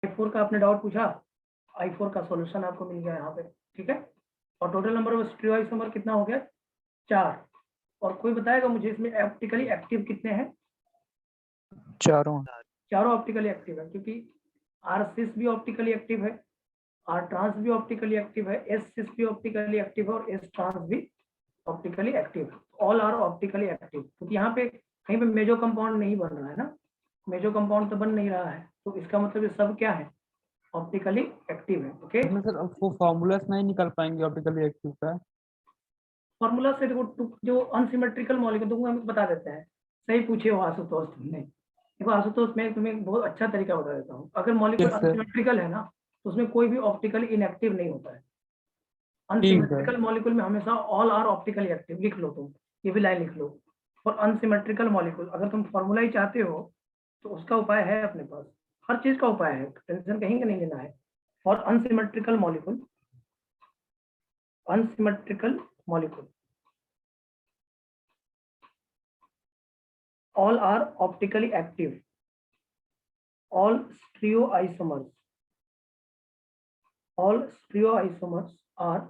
I4 का आपने doubt पूछा, I4 का सॉल्यूशन आपको मिल गया यहाँ पे, ठीक है। और टोटल नंबर ऑफ स्टीरियोआइसोमर कितना हो गया? 4। और कोई बताएगा मुझे इसमें ऑप्टिकली एक्टिव कितने हैं? चारों ऑप्टिकली एक्टिव है, क्योंकि आर सिस भी ऑप्टिकली एक्टिव है, आर ट्रांस भी ऑप्टिकली एक्टिव है, एस सिस भी ऑप्टिकली एक्टिव है और एस ट्रांस भी ऑप्टिकली एक्टिव है। ऑल आर ऑप्टिकली एक्टिव, क्योंकि यहाँ पे कहीं पे मेजो कंपाउंड नहीं बन रहा है ना, मेजो कंपाउंड तो बन नहीं रहा है, तो इसका मतलब ये सब क्या है? ऑप्टिकली एक्टिव है। ओके, सर वो फॉर्मूलास नहीं निकाल पाएंगे ऑप्टिकली एक्टिव का? फॉर्मूला से देखो, जो अनसिमेट्रिकल मॉलिक्यूल तुमको हम बता देते हैं। सही पूछे हो आशुतोष तुमने। देखो आशुतोष, मैं तुम्हें एक बहुत अच्छा तरीका बता देता हूँ। अगर मॉलिक्यूल Yes, sir. अनसिमेट्रिकल है ना, तो उसमें कोई भी ऑप्टिकली इनएक्टिव नहीं होता है। ठीक है। अनसिमेट्रिकल मॉलिक्यूल में हमेशा ऑल आर ऑप्टिकली एक्टिव। लिख लो तुम, ये भी लाइन लिख लो। फॉर अनसिमेट्रिकल मॉलिक्यूल, अगर तुम फॉर्मूला ही चाहते हो तो उसका उपाय है अपने पास, हर चीज का उपाय है, टेंशन कहीं का नहीं लेना है। For unsymmetrical molecule, unsymmetrical molecule, all are optically active, all stereoisomers, all stereoisomers are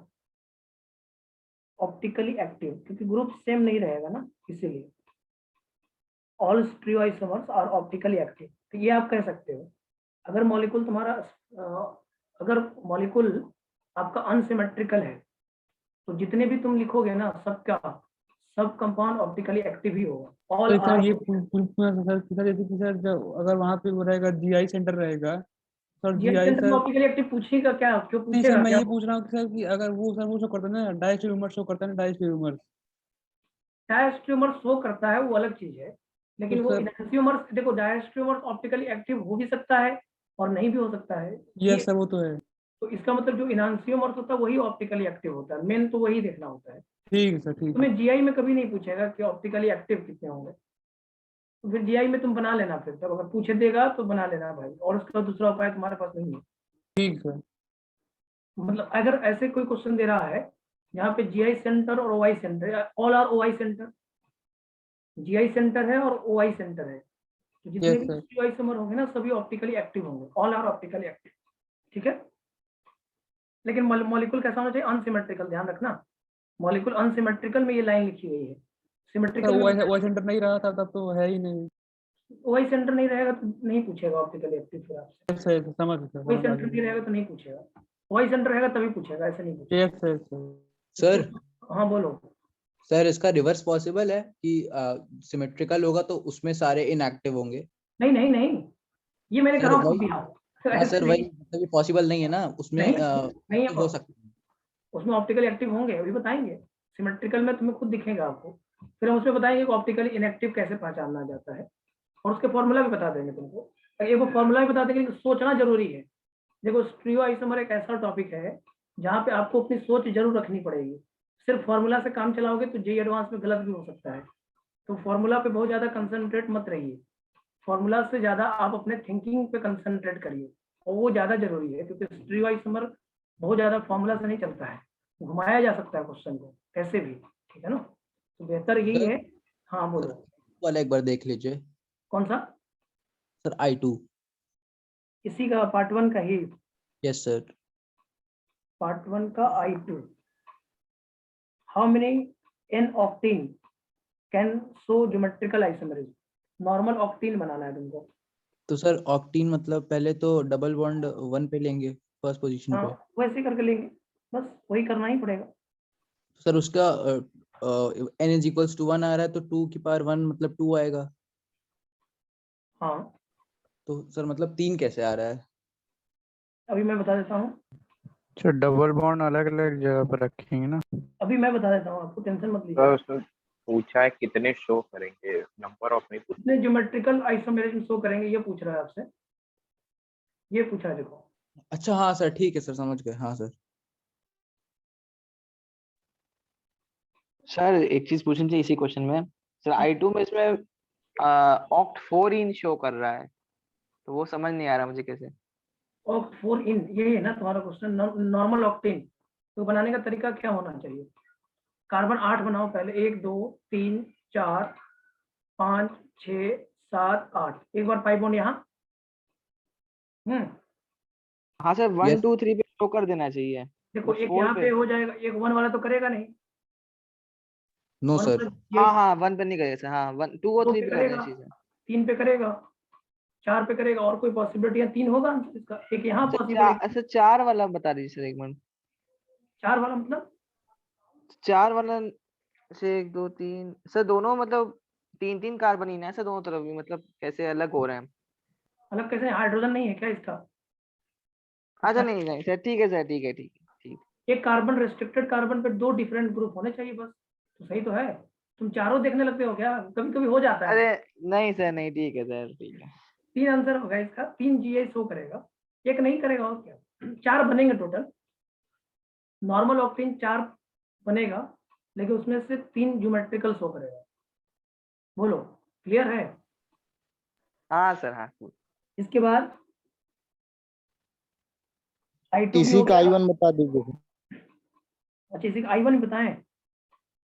optically active, क्योंकि ग्रुप सेम नहीं रहेगा ना, इसीलिए all stereoisomers are optically active। तो ये आप कह सकते हो। अगर मॉलिक्यूल तुम्हारा अगर मॉलिक्यूल आपका अनसिमेट्रिकल है, तो जितने भी तुम लिखोगे ना, सबका सब कंपाउंड ऑप्टिकली एक्टिव ही होगा। ऑल सर आर ये सर जब अगर वहाँ पे वो रहेगा जीआई सेंटर रहेगा सर, जीआई जीआई सेंटर में सर ऑप्टिकली एक्टिव पूछेगा क्या? क्यों नहीं सर, पूछेगा मैं क्या? ये पूछ रहा हूँ कि सर कि अगर वो सर वो शो करता है ना डायस्ट्यूमर शो करता है ना डायस्ट्यूमर, डायस्ट्यूमर शो करता है वो अलग चीज है, तो लेकिन वो सर इनहैंसियोमर्स, देखो डायस्ट्यूमर ऑप्टिकली एक्टिव हो भी सकता है और नहीं भी हो सकता है। ये यस सर वो तो है। तो इसका मतलब जो इनहैंसियोमर्स होता है वही ऑप्टिकली एक्टिव होता है, मेन तो वही देखना होता है। ठीक है सर, ठीक है। तुम्हें जीआई में कभी नहीं पूछेगा कि ऑप्टिकली एक्टिव कितने होंगे, तो फिर जीआई में तुम बना लेना, फिर तब अगर पूछे देगा तो बना लेना भाई, और उसका दूसरा उपाय तुम्हारे पास नहीं है। ठीक सर। मतलब अगर ऐसे कोई क्वेश्चन दे रहा है जहाँ पे जीआई सेंटर और OI centre, all are OI centre, GI centre है और ओआई सेंटर है, तो जितने यस भी सर। स्टीरियोआइसोमर होंगे ना, सभी ऑप्टिकली एक्टिव होंगे, ऑल आर ऑप्टिकली एक्टिव, ठीक है। लेकिन मॉलिक्यूल कैसा होना चाहिए? अनसिमेट्रिकल, ध्यान रखना। मॉलिक्यूल अनसिमेट्रिकल में ये लाइन लिखी हुई है, सर सिमेट्रिकल में वो सेंटर नहीं रहा था तब तो है ही नहीं। ओआई सेंटर नहीं रहेगा तो नहीं पूछेगा ऑप्टिकली एक्टिव फिर आपसे। यस सर, समझ सर, ओआई समझ आ सेंटर नहीं गया। रहेगा तो नहीं पूछेगा, ओआई सेंटर रहेगा तभी पूछेगा, ऐसे नहीं पूछेगा। Yes sir sir. सर हाँ बोलो। सर इसका रिवर्स पॉसिबल है कि सिमेट्रिकल होगा तो उसमें सारे इनएक्टिव होंगे? नहीं नहीं नहीं, ये मैंने सर कहाँ वही, दिया? हाँ ऐसे सर नहीं, वही, मतलब ये पॉसिबल नहीं है ना, उसमें नहीं नहीं active हो सकते हैं। उसमें ऑप्टिकली एक्टिव होंगे, अभी बताएंगे। सिमेट्रिकल में तुम्हें खुद दिखेगा आपको, फिर हम उसमें बताएंगे कि ऑप्टिकली इनएक्टिव कैसे पहचानना जाता है, और उसके फॉर्मूला भी बता देंगे तुमको। एक वो फॉर्मूला भी बता देंगे, लेकिन सोचना जरूरी है। देखो स्टीरियोआइसोमर एक ऐसा टॉपिक है जहाँ पे आपको अपनी सोच जरूर रखनी पड़ेगी। सिर्फ फॉर्मूला से काम चलाओगे तो जेईई एडवांस में गलत भी हो सकता है, तो फॉर्मूला पे बहुत ज्यादा कंसंट्रेट मत रहिए। फॉर्मूला से ज्यादा आप अपने थिंकिंग पे कंसंट्रेट करिए, और वो ज्यादा जरूरी है, क्योंकि स्टीरियोआइसोमर बहुत ज्यादा फॉर्मूला से नहीं चलता है, घुमाया जा सकता है क्वेश्चन को कैसे भी, ठीक है ना। तो बेहतर यही सर है। हाँ सर बोलो। वाला एक बार देख लीजिए। कौन सा? Sir I2। इसी का पार्ट 1 का ही, यस सर। पार्ट 1 का I2। How many n octene can show geometrical isomerism? Normal octene बनाना है तुमको। तो सर ऑक्टीन मतलब पहले तो डबल बॉन्ड 1 पे लेंगे फर्स्ट पोजीशन हाँ पे। वैसे करके लेंगे, बस वही करना ही पड़ेगा। सर उसका n=1 आ रहा है तो 2 की पावर 1 मतलब 2 आएगा। हाँ तो सर मतलब 3 कैसे आ रहा है? अभी मैं बता देता हूँ, सर डबल बॉन्ड अलग अलग जगह पर रखेंगे ना? अभी मैं बता देता हूँ, आपको टेंशन मत सर लीजिए। उसमें पूछा है कितने शो करेंगे, नंबर ऑफ नहीं पूछा। कितने ज्योमेट्रिकल आइसोमेरिज्म शो करेंगे ये पूछ रहा है आपसे, ये पूछा है देखो। अच्छा हाँ सर, ठीक है सर, समझ गए, हाँ सर। सर एक चीज पूछनी थी इसी क्वेश्चन में। सर I2 में इसमें ऑक्ट 4 इन शो कर रहा है, तो वो समझ नहीं आ रहा मुझे कैसे। ऑक्ट 4 इन, ये है ना तुम्हारा क्वेश्चन, नॉर्मल ऑक्टेन। तो बनाने का तरीका क्या होना चाहिए? कार्बन 8 बनाओ पहले, 1 2 3 4 5 6 7 8, एक बार 5 बॉन्ड यहाँ, हाँ सर 1 Yes. 2 3 पे शो कर देना चाहिए। देखो बस एक 4 यहाँ पे पे हो जाएगा, एक 1 वाला तो करेगा नहीं। No, 1 sir. प्लस हाँ हाँ 1 पे नहीं करेगा सर, हाँ 1 2 और 2 3 पे पे कर देना करेगा, चाहिए सर। 3 पे करेगा, 4 पे करेगा, और कोई पॉसिबिलिटी है? 3 होगा आंसर इसका, एक यहाँ सर पॉसिबल, सर 4 वाला बता दीजिए सर एक मिनट। 4 वाला मतलब 4 वाला से 1 2 3 सर दोनों मतलब 3 3 कार्बन ही ना है सर दोनों तरफ भी, मतलब कैसे अलग हो रहे हैं। अलग कैसे? हाइड्रोजन नहीं है क्या इसका? अच्छा नहीं नहीं सर ठीक है सर, ठीक है ठीक ठीक। एक कार्बन, रेस्ट्रिक्टेड कार्बन पे 2 डिफरेंट ग्रुप होने चाहिए बस, तो सही तो है। तुम चारों देखने लगते हो क्या? कभी कभी हो जाता है। अरे नहीं सर नहीं, ठीक है सर ठीक है। 3 आंसर होगा इसका, 3 जीआई शो करेगा, एक नहीं करेगा और क्या। 4 बनेंगे टोटल, नॉर्मल ऑक्टेन 4 बनेगा, लेकिन उसमें से 3 ज्योमेट्रिकल शो करेगा। बोलो, क्लियर है? हाँ सर हाँ। इसके बाद I2 भी इसी हो का गया। I1 बता दीजिए। अच्छा, इसी का I1 बताएं,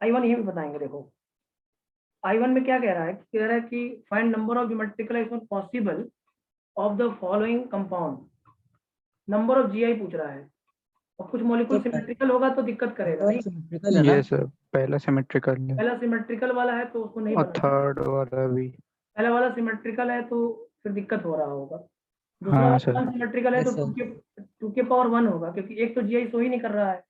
I1 ये भी बताएंगे। देखो I1 में क्या कह रहा है? कह रहा है कि find number of geometrical isomer possible of the following compound. Number of GI पूछ रहा है, और कुछ मॉलिक्यूल तो सिमेट्रिकल होगा तो दिक्कत करेगा नहीं। सिमेट्रिकल है ना? ये सर पहला सिमेट्रिकल है पहला सिमेट्रिकल वाला है तो उसको नहीं और बनाना। थर्ड वाला भी। पहला वाला सिमेट्रिकल है तो फिर दिक्कत हो रहा होगा। दूसरा हाँ वाला सर। अनसिमेट्रिकल है तो Yes, sir. 2 के पावर 1 होगा, क्योंकि एक तो जीआई शो ही नहीं कर रहा है।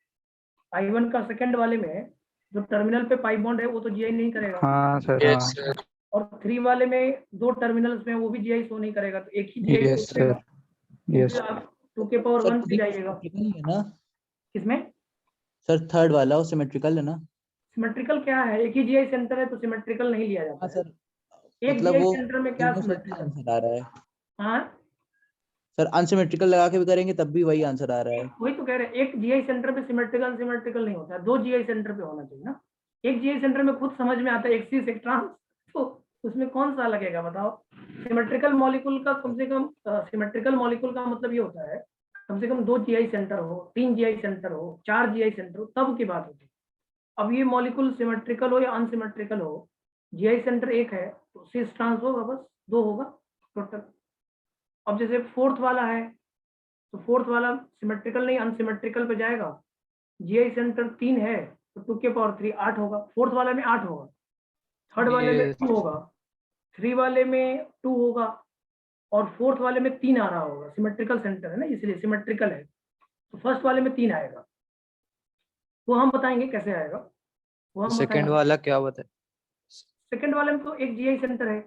I1 का सेकंड वाले में जो टर्मिनल पे पाई बॉन्ड है वो तो जीआई नहीं करेगा, हाँ सर। हाँ और 3 वाले में 2 टर्मिनल्स में वो भी जीआई शो नहीं करेगा, तो एक ही जीआई यस शो करेगा। सर। तो यस फिर आप 2 के पावर सर 1 से खुद ही जाइएगा। सिमेट्रिकल ही है ना? किसमें सर थर्ड वाला वो सिमेट्रिकल है ना? सिमेट्रिकल क्या है? एक ही जीआई सेंटर है तो सिमेट्रिकल नहीं लिया जाता हाँ है। सर, एक मतलब जीआई वो सेंटर में क्या दोनों से एक ही सिमेट्रिकल? आंसर आ रहा है। हाँ, सर अनसिमेट्रिकल लगा के भी करेंगे तब भी वही आंसर आ रहा है। वही तो कह रहे हैं, एक जीआई सेंटर पे सिमेट्रिकल सिमेट्रिकल नहीं होता है, 2 जीआई सेंटर पे होना चाहिए ना। एक जीआई सेंटर में खुद समझ में आता है, एक सीस एक ट्रांस, तो उसमें कौन सा लगेगा बताओ? सिमेट्रिकल मॉलिक्यूल का कम से कम, सिमेट्रिकल मॉलिक्यूल का मतलब ये होता है कम से कम 2 जीआई सेंटर हो, 3 जीआई सेंटर हो, 4 जीआई सेंटर हो, तब की बात होती है। अब ये मॉलिक्यूल सिमेट्रिकल हो या अनसिमेट्रिकल हो, जीआई सेंटर एक है तो सीस ट्रांस होगा, बस 2 होगा टोटल। अब जैसे फोर्थ वाला है तो फोर्थ वाला सिमेट्रिकल नहीं अनसिमेट्रिकल पे जाएगा, जीआई सेंटर 3 है तो 2 के पावर 3 8 होगा, फोर्थ वाले में 8 होगा, थर्ड वाले में 2 होगा, 3 वाले में 2 होगा, और फोर्थ वाले में 3 आ रहा होगा। सिमेट्रिकल सेंटर है ना, इसलिए सिमेट्रिकल है, तो फर्स्ट वाले में 3 आएगा। वो हम बताएंगे कैसे आएगा, वो हम सेकंड बताएंगे। वाला क्या बताए? सेकंड वाले में तो एक जीआई सेंटर है,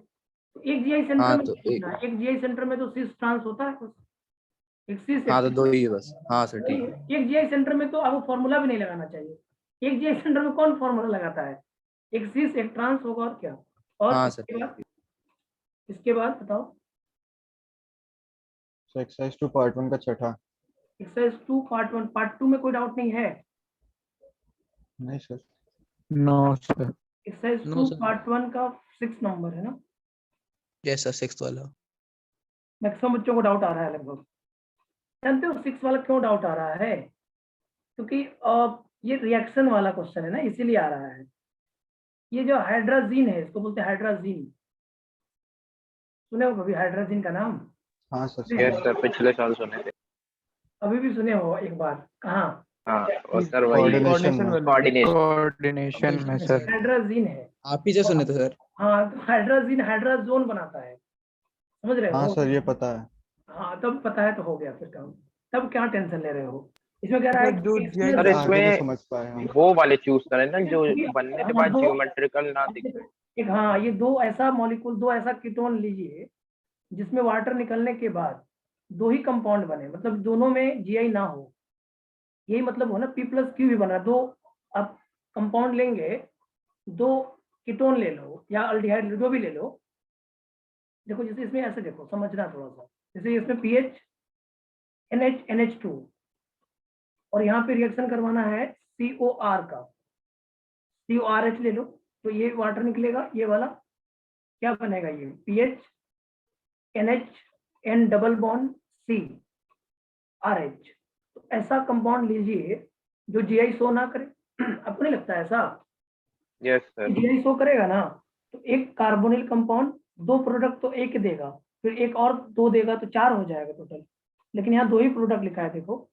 तो एक जीआई सेंटर हाँ में तो पूछना है, एक जीआई सेंटर में तो सिस ट्रांस होता है बस, एक सिस हाँ एक तो 2 ही है बस। हाँ सर वही ठीक है। है। एक जीआई सेंटर में तो आपको फॉर्मूला भी नहीं लगाना चाहिए, एक जीआई सेंटर में कौन फॉर्मूला लगाता है? एक सिस एक ट्रांस होगा और क्या। और हाँ सर। इसके बाद बताओ एक्सरसाइज 2 पार्ट 1 का छठा। एक्सरसाइज 2 पार्ट 1 पार्ट 2 में कोई डाउट नहीं है? नहीं sir. No sir. Exercise No, 2 sir. Part 1 का 6 नंबर है ना। यस सर, सिक्स्थ वाला। मैक्सिमम बच्चों को डाउट आ रहा है लगभग। जानते हो 6 वाला क्यों डाउट आ रहा है? क्योंकि ये रिएक्शन वाला क्वेश्चन है ना, इसीलिए आ रहा है। ये जो हाइड्राजीन है इसको बोलते हैं हाइड्राजीन, सुने हो कभी हाइड्राजीन का नाम? हाँ सर। यस सर, पिछले साल सुने थे। अभी भी सुने हो एक बार? कहाँ? हाँ और सर वही कोऑर्डिनेशन में। कोऑर्डिनेशन। कोऑर्डिनेशन में सर। हाइड्राजीन है। आप ही से सुने थे सर। हाँ, तो हाइड्राजीन हाइड्राजोन बनाता है, समझ रहे हाँ हो? सर ये पता है। हाँ, तब पता है तो हो गया फिर काम। तब क्या टेंशन ले रहे हो? इसमें कह रहा है जो कि GI सर आगे नहीं इसमें समझ पाए हम। वो वाले चूज करें ना जो बनने के हाँ, बाद जियोमेट्रिकल ना दिखे। एक, हाँ, ये 2 ऐसा मॉलिक्यूल, 2 ऐसा कीटोन लीजिए जिसमें वाटर निकलने के बाद 2 ही कंपाउंड बने, मतलब दोनों में जीआई ना हो, यही मतलब हो ना। P+Q भी बना, 2 आप कंपाउंड लेंगे, 2 कीटोन ले लो या अल्डिहाइड जो भी ले लो। देखो जैसे इसमें ऐसे देखो, समझना थोड़ा सा, जैसे इसमें पीएच NH2 और यहाँ पे रिएक्शन करवाना है COR का, CORH ले लो, तो ये वाटर निकलेगा, ये वाला क्या बनेगा? ये pH NH N double bond C RH। तो ऐसा कंपाउंड लीजिए जो जीआई शो ना करे। आपको नहीं लगता ऐसा? Yes sir. जीआई शो करेगा ना, तो एक कार्बोनिल कंपाउंड 2 प्रोडक्ट तो एक देगा, फिर एक और 2 देगा तो 4 हो जाएगा टोटल। लेकिन यहाँ 2 ही प्रोडक्ट लिखा है। देखो,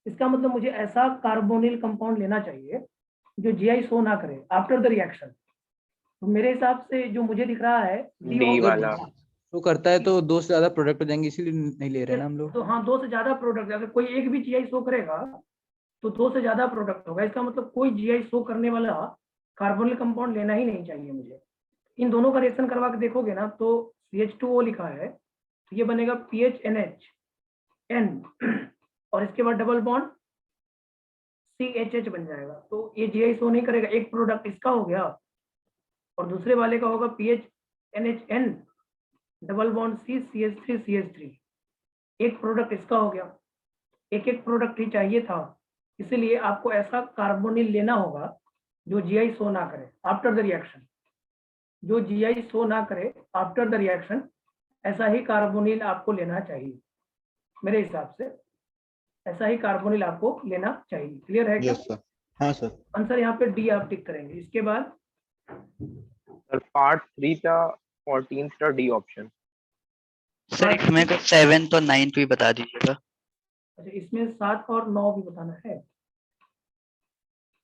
इसका मतलब मुझे ऐसा कार्बोनिल कंपाउंड लेना चाहिए जो जीआई शो ना करे आफ्टर द रिएक्शन। तो मेरे हिसाब से जो मुझे दिख रहा है डी अगर वाला शो करता है तो 2 से ज्यादा प्रोडक्ट हो जाएंगे, इसीलिए नहीं ले रहे हैं ना हम लोग। तो हाँ, 2 से ज्यादा प्रोडक्ट, अगर कोई एक भी जीआई शो करेगा तो 2 से ज्यादा प्रोडक्ट होगा। इसका मतलब कोई जीआई शो करने वाला कार्बोनिल कंपाउंड लेना ही नहीं चाहिए मुझे। इन दोनों का रिएक्शन करवा के देखोगे ना तो CH2O लिखा है, तो ये बनेगा PHNH और इसके बाद डबल बॉन्ड CHH बन जाएगा। तो ये जीआई शो नहीं करेगा। एक प्रोडक्ट इसका हो गया और दूसरे वाले का होगा PHNHN डबल बॉन्ड CH3CH3। एक प्रोडक्ट इसका हो गया। एक प्रोडक्ट ही चाहिए था, इसीलिए आपको ऐसा कार्बोनिल लेना होगा जो जीआई शो ना करे आफ्टर द रिएक्शन। जो जीआई शो ना करे आफ्टर द रिएक्शन, ऐसा ही कार्बोनिल आपको लेना चाहिए। मेरे हिसाब से ऐसा ही कार्बोनिल आपको लेना चाहिए। क्लियर है क्या? Yes sir. हाँ सर। आंसर यहाँ पे डी आप टिक करेंगे। इसके बाद सर पार्ट 3 था 14 था डी ऑप्शन। सर इसमें का 7th और 9th भी बता दीजिएगा। अच्छा, इसमें 7 और 9 भी बताना है।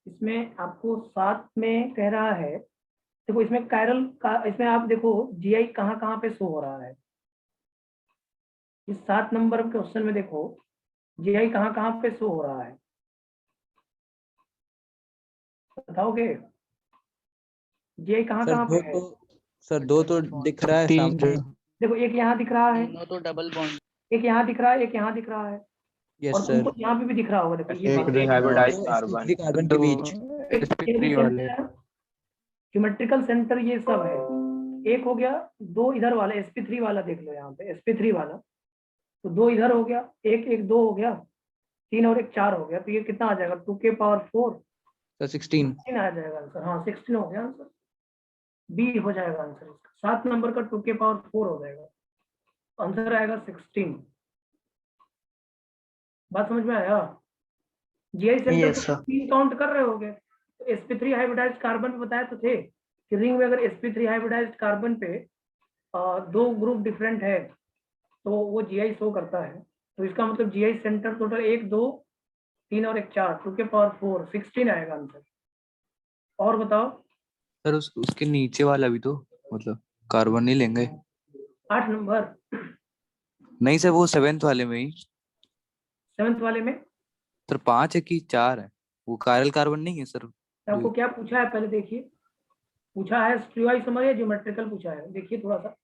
इसमें आपको 7 में कह रहा है, देखो इसमें कायरल का, इसमें आप देखो जीआई कहाँ कहाँ पे शो हो रहा है। इस 7 नंबर क्वेश्चन में देखो जीआई कहाँ कहाँ पे शो हो रहा है, बताओगे? जीआई कहाँ सर कहाँ पे है? सर 2 तो दिख रहा है सामने। देखो, एक यहाँ दिख रहा है, तीनों तो डबल बॉन्ड। एक यहाँ दिख रहा है, एक यहाँ दिख रहा है, यस और सर। तुमको यहाँ पे भी दिख रहा होगा। देखो ये एक बात। दिन हाइब्रिडाइज्ड कार्बन कार्बन के बीच। sp3 वाले ज्योमेट्रिकल सेंटर ये सब है। एक हो गया, 2 इधर वाला sp3 वाला देख लो यहाँ पे sp3 वाला, तो 2 इधर हो गया, एक 2 हो गया, 3 और 1 4 हो गया। तो ये कितना आ जाएगा? 2 के पावर 4 सर 16 आ जाएगा आंसर। हाँ 16 हो गया आंसर, बी हो जाएगा आंसर इसका। 7 नंबर का 2 के पावर 4 हो जाएगा, आंसर आएगा 16। बात समझ में आया? GI centre Yes, sir. 3 count कर रहे होगे। तो sp3 हाइब्रिडाइज्ड कार्बन पे बताया तो थे कि रिंग में अगर sp3 हाइब्रिडाइज्ड कार्बन पे 2 ग्रुप डिफरेंट है तो वो जीआई शो करता है। तो इसका मतलब जीआई सेंटर टोटल 1 2 3 और 1 4, 2 के पावर 4 16 आएगा आंसर। और बताओ। सर उसके नीचे वाला भी तो मतलब कार्बन नहीं लेंगे? 8 नंबर नहीं सर, वो 7th वाले में ही। 7th वाले में सर 5 है कि 4 है? वो कायरल कार्बन नहीं है सर? आपको क्या पूछा है पहले देखिए। पूछा है स्टीरियोइसोमर या ज्योमेट्रिकल पूछा है, देखिए थोड़ा सा।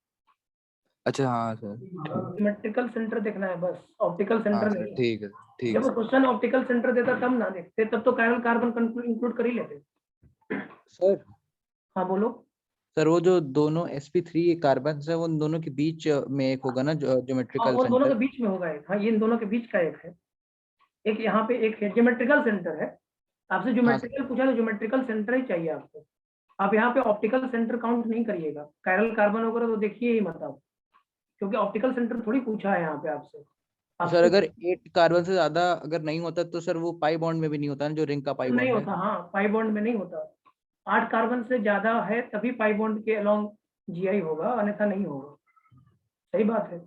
अच्छा हाँ सर, ज्योमेट्रिकल सेंटर देखना है बस, ऑप्टिकल हाँ सेंटर सर नहीं। ठीक है ठीक है जब क्वेश्चन ऑप्टिकल सेंटर देता तब ना देखते, तब तो कायरल कार्बन इंक्लूड कर ही लेते। सर। हाँ बोलो। सर वो जो दोनों sp3 कार्बन है वो उन दोनों के बीच में एक होगा ना हाँ, ज्योमेट्रिकल वो दोनों के सेंटर। बीच में होगा एक। हाँ, ये इन दोनों के बीच का एक है, एक यहाँ पे एक है ज्योमेट्रिकल सेंटर है। आपसे ज्योमेट्रिकल पूछा तो ज्योमेट्रिकल सेंटर ही चाहिए आपको। आप यहाँ पे ऑप्टिकल सेंटर काउंट नहीं करिएगा। कायरल कार्बन वगैरह तो देखिए ही मत आप, क्योंकि ऑप्टिकल सेंटर थोड़ी पूछा है यहाँ पे आपसे। सर अगर 8 कार्बन से ज्यादा अगर नहीं होता तो सर वो पाई बॉन्ड में भी नहीं होता ना, जो रिंग का पाई नहीं बॉन्ड है। होता, हाँ पाई बॉन्ड में नहीं होता। 8 कार्बन से ज्यादा है तभी पाई बॉन्ड के अलोंग जीआई होगा, अन्यथा नहीं होगा। सही बात है।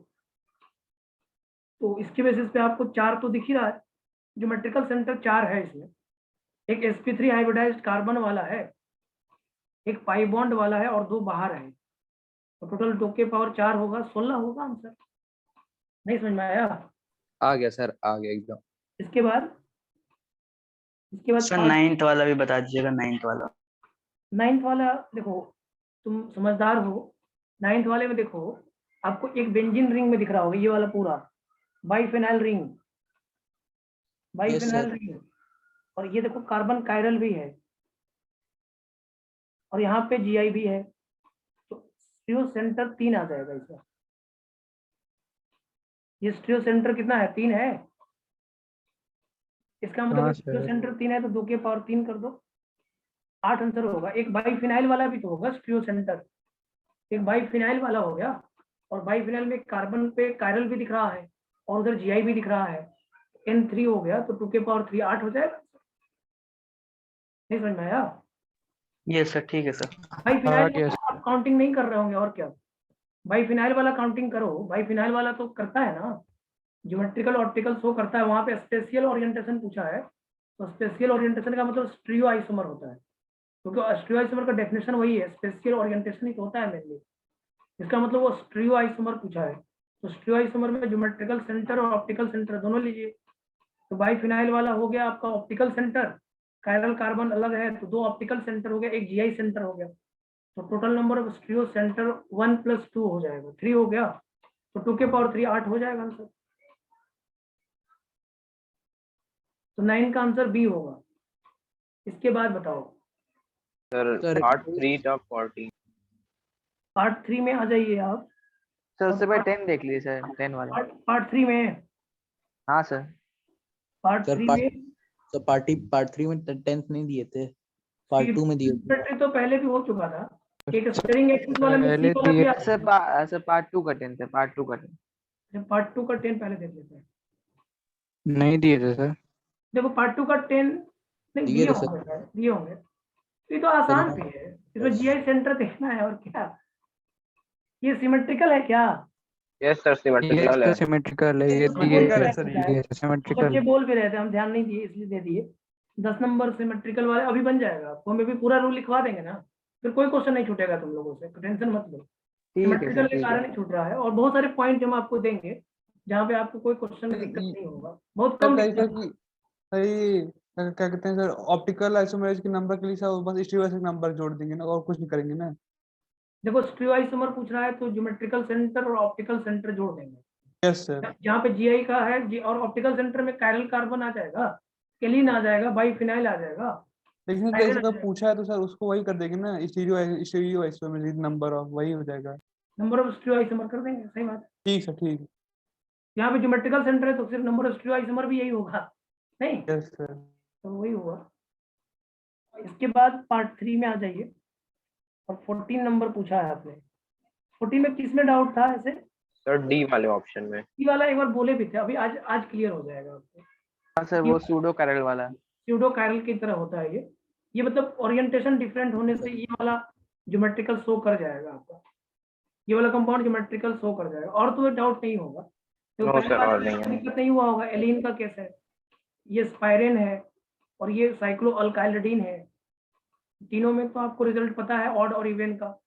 तो इसके बेसिस पे आपको 4 तो दिख ही रहा है। ज्योमेट्रिकल सेंटर 4 है इसमें। एक sp3 हाइब्रिडाइज्ड कार्बन वाला है, एक पाई बॉन्ड वाला है, और 2 बाहर है। तो टोटल 2 के पावर 4 होगा, 16 होगा आंसर। नहीं समझ में आया? आ गया सर, आ गया एकदम। इसके बाद सर 9th वाला भी बता दीजिएगा। 9th वाला 9th वाला देखो, तुम समझदार हो। 9th वाले में देखो आपको एक बेंजीन रिंग में दिख रहा होगा, ये वाला पूरा बाइफेनाइल रिंग, बाइफेनाइल रिंग। और ये देखो कार्बन कायरल भी है, और यहाँ पे जीआई भी है। तो स्टीरियो सेंटर 3 आ जाएगा इसका। ये स्टीरियो सेंटर कितना है? 3 है। इसका मतलब हाँ स्टीरियो सर। सेंटर 3 है तो 2 के पावर 3 कर दो, 8 आंसर होगा। एक बाइफिनाइल वाला भी तो होगा स्टीरियो सेंटर, एक बाइफिनाइल वाला हो गया। और बाइफिनाइल में कार्बन पे कायरल भी दिख रहा है और उधर जीआई भी दिख रहा है। N3 हो गया, तो 2 के पावर 3 8 हो जाएगा। नहीं समझ में आया? यस सर, ठीक है सर। बाइफिनाइल गया वाला आप काउंटिंग नहीं कर रहे होंगे, और क्या? बाइफिनाइल वाला काउंटिंग करो, बाइफिनाइल वाला तो करता है ना। ज्योमेट्रिकल ऑप्टिकल शो करता है, वहां पे स्पेशियल ओरिएंटेशन पूछा है, तो स्पेशियल ओरिएंटेशन का मतलब स्टीरियो आइसोमर होता है, क्योंकि स्टीरियो आइसोमर का डेफिनेशन वही है, स्पेशियल ओरिएंटेशन ही तो होता है मेनली। इसका मतलब वो स्टीरियो आइसोमर पूछा है, तो स्टीरियो आइसोमर में ज्योमेट्रिकल सेंटर और ऑप्टिकल सेंटर दोनों लीजिए। तो बाइफिनाइल वाला हो गया आपका ऑप्टिकल सेंटर, कायरल कार्बन अलग है तो 2 ऑप्टिकल सेंटर हो गया, एक जीआई सेंटर हो गया, तो total number of stereo centre 1 + 2 हो जाएगा, 3 हो गया, तो 2 के पावर 3 8 हो जाएगा आंसर। तो 9 का आंसर बी होगा। इसके बाद बताओ सर पार्ट 3 था 14। पार्ट 3 में आ जाइए आप। सर उससे पहले 10 देख लीजिए सर, 10 वाला। पार्ट 3 में, हाँ सर। पार्ट सर 3 में पार्ट 3 में 10th नहीं दिए थे, पार्ट 2 में दिए थे। सिमेट्री तो पहले भी हो चुका था, एक स्टेरिंग एक्सिस वाला में पहले C वाला भी दिए आ- सर पार्ट 2 का 10 है, पार्ट 2 का 10। पार्ट 2 का 10 पहले देख लेते हैं। नहीं दिए थे सर। देखो पार्ट 2 का 10 नहीं दिए दिए थे सर। होंगे शायद, दिए होंगे, तो ये तो आसान सर, भी है, इसमें जीआई सेंटर देखना है और क्या। ये सिमेट्रिकल है क्या? यस सर, ये सिमेट्रिकल है। सिमेट्रिकल है, ये दिए सिमेट्रिकल है थे, सर ये बच्चे सिमेट्रिकल। बोल भी रहे थे, हम ध्यान नहीं दिए इसलिए दे दिए। 10 नंबर सिमेट्रिकल वाले अभी बन जाएगा आपको, हम अभी पूरा रूल लिखवा देंगे ना, फिर कोई क्वेश्चन नहीं छूटेगा तुम लोगों से, टेंशन मत लो। ठीक है सिमेट्रिकल सर, के ठीक कारण है। नहीं छूट रहा है, और बहुत सारे पॉइंट हम आपको देंगे जहाँ पे आपको कोई क्वेश्चन में दिक्कत नहीं होगा, बहुत कम सही दिक्कत। सर कि सही क्या कहते हैं सर, ऑप्टिकल आइसोमेरिज के नंबर के लिए सर बस स्टीरियो नंबर जोड़ देंगे ना, और कुछ नहीं करेंगे ना। देखो स्टीरियो आइसोमर पूछ रहा है तो ज्योमेट्रिकल सेंटर और ऑप्टिकल सेंटर जोड़ देंगे। Yes sir. जहाँ पे जीआई का है जी, और ऑप्टिकल सेंटर में कायरल कार्बन आ जाएगा, केलिन आ जाएगा, बाइफिनाइल आ जाएगा। लेकिन Styrene जैसे आ का जाएगा। पूछा है तो सर उसको वही कर देंगे ना, स्टीरियो आइसोमेरिज नंबर ऑफ वही हो जाएगा। नंबर ऑफ स्टीरियो आइसोमर कर देंगे, सही बात है। ठीक सर, ठीक। यहाँ पे ज्योमेट्रिकल सेंटर है तो सिर्फ नंबर ऑफ स्टीरियो आइसोमर भी यही होगा, नहीं यस सर। तो वही होगा। इसके बाद पार्ट 3 में आ जाइए, और 14 नंबर पूछा है आपने। 14 में किस में डाउट था ऐसे? सर डी वाले ऑप्शन में। ये वाला एक बार बोले भी थे, अभी आज क्लियर हो जाएगा आपको। हाँ सर, वो सूडो कैरल वाला। स्यूडो कायरल की तरह होता है ये मतलब ओरिएंटेशन डिफरेंट होने से ये वाला ज्योमेट्रिकल शो कर जाएगा आपका, ये वाला कंपाउंड ज्योमेट्रिकल शो कर जाएगा, और तो डाउट नहीं होगा। तो नो पहले सर, वाले और में नहीं कोई है। दिक्कत नहीं हुआ होगा। एलिन का केस है, ये स्पाइरेन है, और ये साइक्लोअल्काइलिडीन है, तीनों में तो आपको रिजल्ट पता है ऑड और इवन का।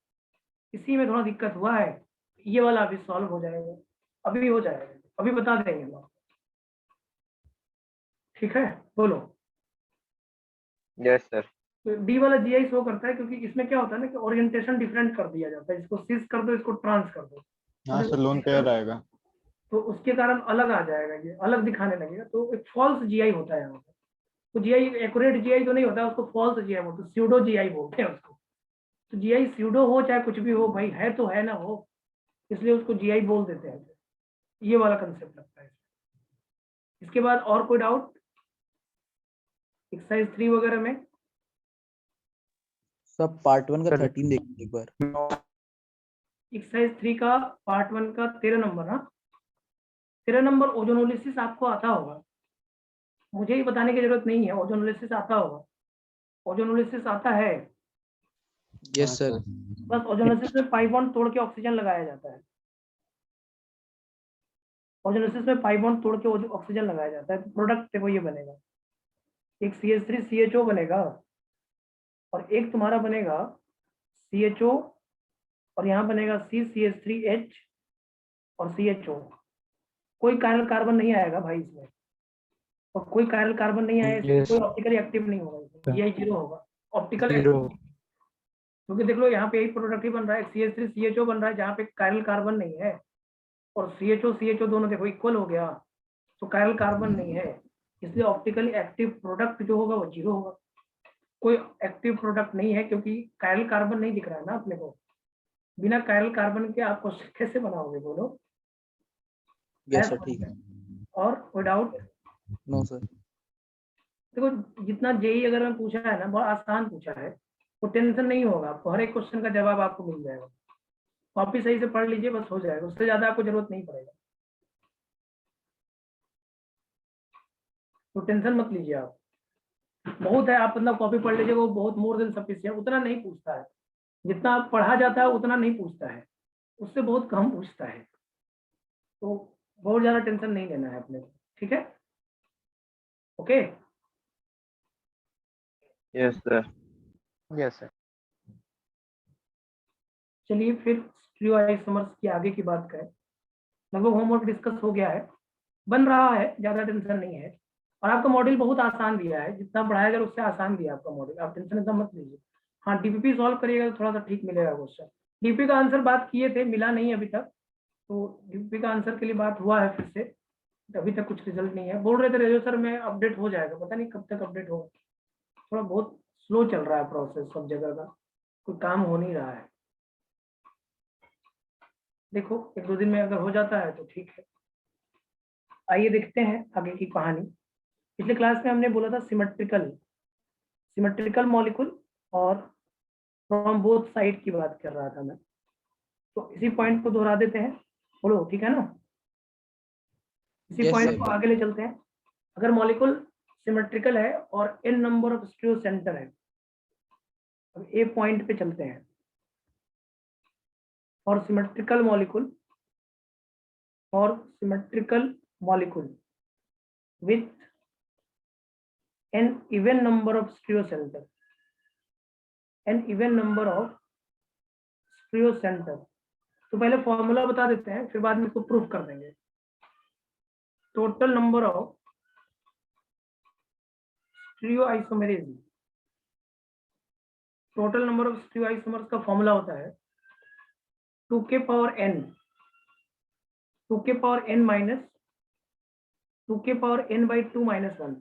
इसी में थोड़ा दिक्कत हुआ है, ये वाला अभी सॉल्व हो जाएगा, अभी हो जाएगा, अभी बता देंगे हम आपको। ठीक है, बोलो। Yes sir. तो डी वाला जीआई शो करता है, क्योंकि इसमें क्या होता है ना कि ओरिएंटेशन डिफरेंट कर दिया जाता है, इसको सिस कर दो, इसको ट्रांस कर दो, हाँ सर, लोन पेयर आएगा। तो उसके कारण अलग आ जाएगा, ये अलग दिखाने लगेगा, तो एक फॉल्स जीआई होता है यहाँ पे। तो जीआई एक्यूरेट जीआई तो नहीं होता, उसको फॉल्स जीआई बोलते हैं, स्यूडो जीआई बोलते हैं उसको। तो जीआई स्यूडो हो चाहे कुछ भी हो भाई, है तो है ना हो, इसलिए उसको जीआई बोल देते हैं। ये वाला कंसेप्ट लगता है। इसके बाद और कोई डाउट एक्सरसाइज 3 वगैरह में? सब पार्ट 1 का सर। 13 देखिए एक बार। एक्सरसाइज 3 का पार्ट 1 का 13 नंबर, हाँ 13 नंबर ओजोनोलिसिस आपको आता होगा, मुझे ही बताने की जरूरत नहीं है, ओजोनोलिसिस आता होगा, ओजोनोलिसिस आता है। Yes sir. बस ओजोनोलिसिस में पाई बॉन्ड तोड़ के ऑक्सीजन लगाया जाता है, ओजोनोलिसिस में पाई बॉन्ड तोड़ के ऑक्सीजन लगाया जाता है, तो प्रोडक्ट देखो ये बनेगा, एक CH3CHO बनेगा, और एक तुम्हारा बनेगा CHO, और यहाँ बनेगा CCH3H और CHO। कोई कायरल कार्बन नहीं आएगा भाई इसमें, और कोई कायरल कार्बन नहीं आया इसमें, Yes. कोई ऑप्टिकली एक्टिव नहीं होगा इसमें, ये 0 होगा ऑप्टिकल, जीरो। क्योंकि देख लो यहाँ पे एक प्रोडक्ट ही बन रहा है, CH3CHO बन रहा है जहाँ पे कायरल कार्बन नहीं है, और CHO दोनों देखो इक्वल हो गया, तो कायरल कार्बन नहीं है, इसलिए ऑप्टिकली एक्टिव प्रोडक्ट जो होगा वो 0 होगा। कोई एक्टिव प्रोडक्ट नहीं है, क्योंकि कायरल कार्बन नहीं दिख रहा है ना अपने को, बिना कायरल कार्बन के आप क्वेश्चन कैसे बनाओगे बोलो? यस सर, ठीक है। और कोई डाउट? No sir. देखो जितना जेई अगर मैं पूछा है ना, बहुत आसान पूछा है, तो टेंशन नहीं होगा आपको, हर एक क्वेश्चन का जवाब आपको मिल जाएगा, कॉपी सही से पढ़ लीजिए बस हो जाएगा, उससे ज्यादा आपको जरूरत नहीं पड़ेगा, तो टेंशन मत लीजिए आप। बहुत है, आप मतलब कॉपी पढ़ लीजिए, वो बहुत मोर देन सफिशिएंट, उतना नहीं पूछता है, जितना पढ़ा जाता है उतना नहीं पूछता है, उससे बहुत कम पूछता है, तो बहुत ज्यादा टेंशन नहीं लेना है अपने को, ठीक है? Okay yes sir. Yes sir. चलिए फिर स्टीरियो आइसोमर्स की आगे की बात करें। लगभग होमवर्क डिस्कस हो गया है, बन रहा है, ज्यादा टेंशन नहीं है। और आपका मॉड्यूल बहुत आसान दिया है, जितना पढ़ाया जाए उससे आसान दिया है आपका मॉड्यूल, आप टेंशन एकदम मत लीजिए। हाँ डीपीपी सॉल्व करिएगा तो थोड़ा सा ठीक मिलेगा क्वेश्चन। डीपीपी का आंसर बात किए थे, मिला नहीं अभी तक, तो डीपीपी का आंसर के लिए बात हुआ है फिर से, अभी तक कुछ रिजल्ट नहीं है। बोल रहे थे रेडियो सर में अपडेट हो जाएगा, पता नहीं कब तक अपडेट होगा, थोड़ा बहुत स्लो चल रहा है प्रोसेस सब जगह का, कोई काम हो नहीं रहा है। देखो एक दो दिन में अगर हो जाता है तो ठीक है। आइए देखते हैं आगे की कहानी। पिछले क्लास में हमने बोला था सिमेट्रिकल मॉलिक्यूल और फ्रॉम बोथ साइड की बात कर रहा था मैं, तो इसी पॉइंट को दोहरा देते हैं, बोलो ठीक है ना? इसी Yes, पॉइंट sir. को आगे ले चलते हैं। अगर मॉलिक्यूल सिमेट्रिकल है और n number of stereo centre है, अब ए पॉइंट पे चलते हैं। और symmetrical molecule with an even number of stereo center, तो पहले फॉर्मूला बता देते हैं, फिर बाद में इसको प्रूफ कर देंगे। Total number of stereo isomers का फॉर्मूला होता है 2k power n minus 2k power n by 2 minus 1।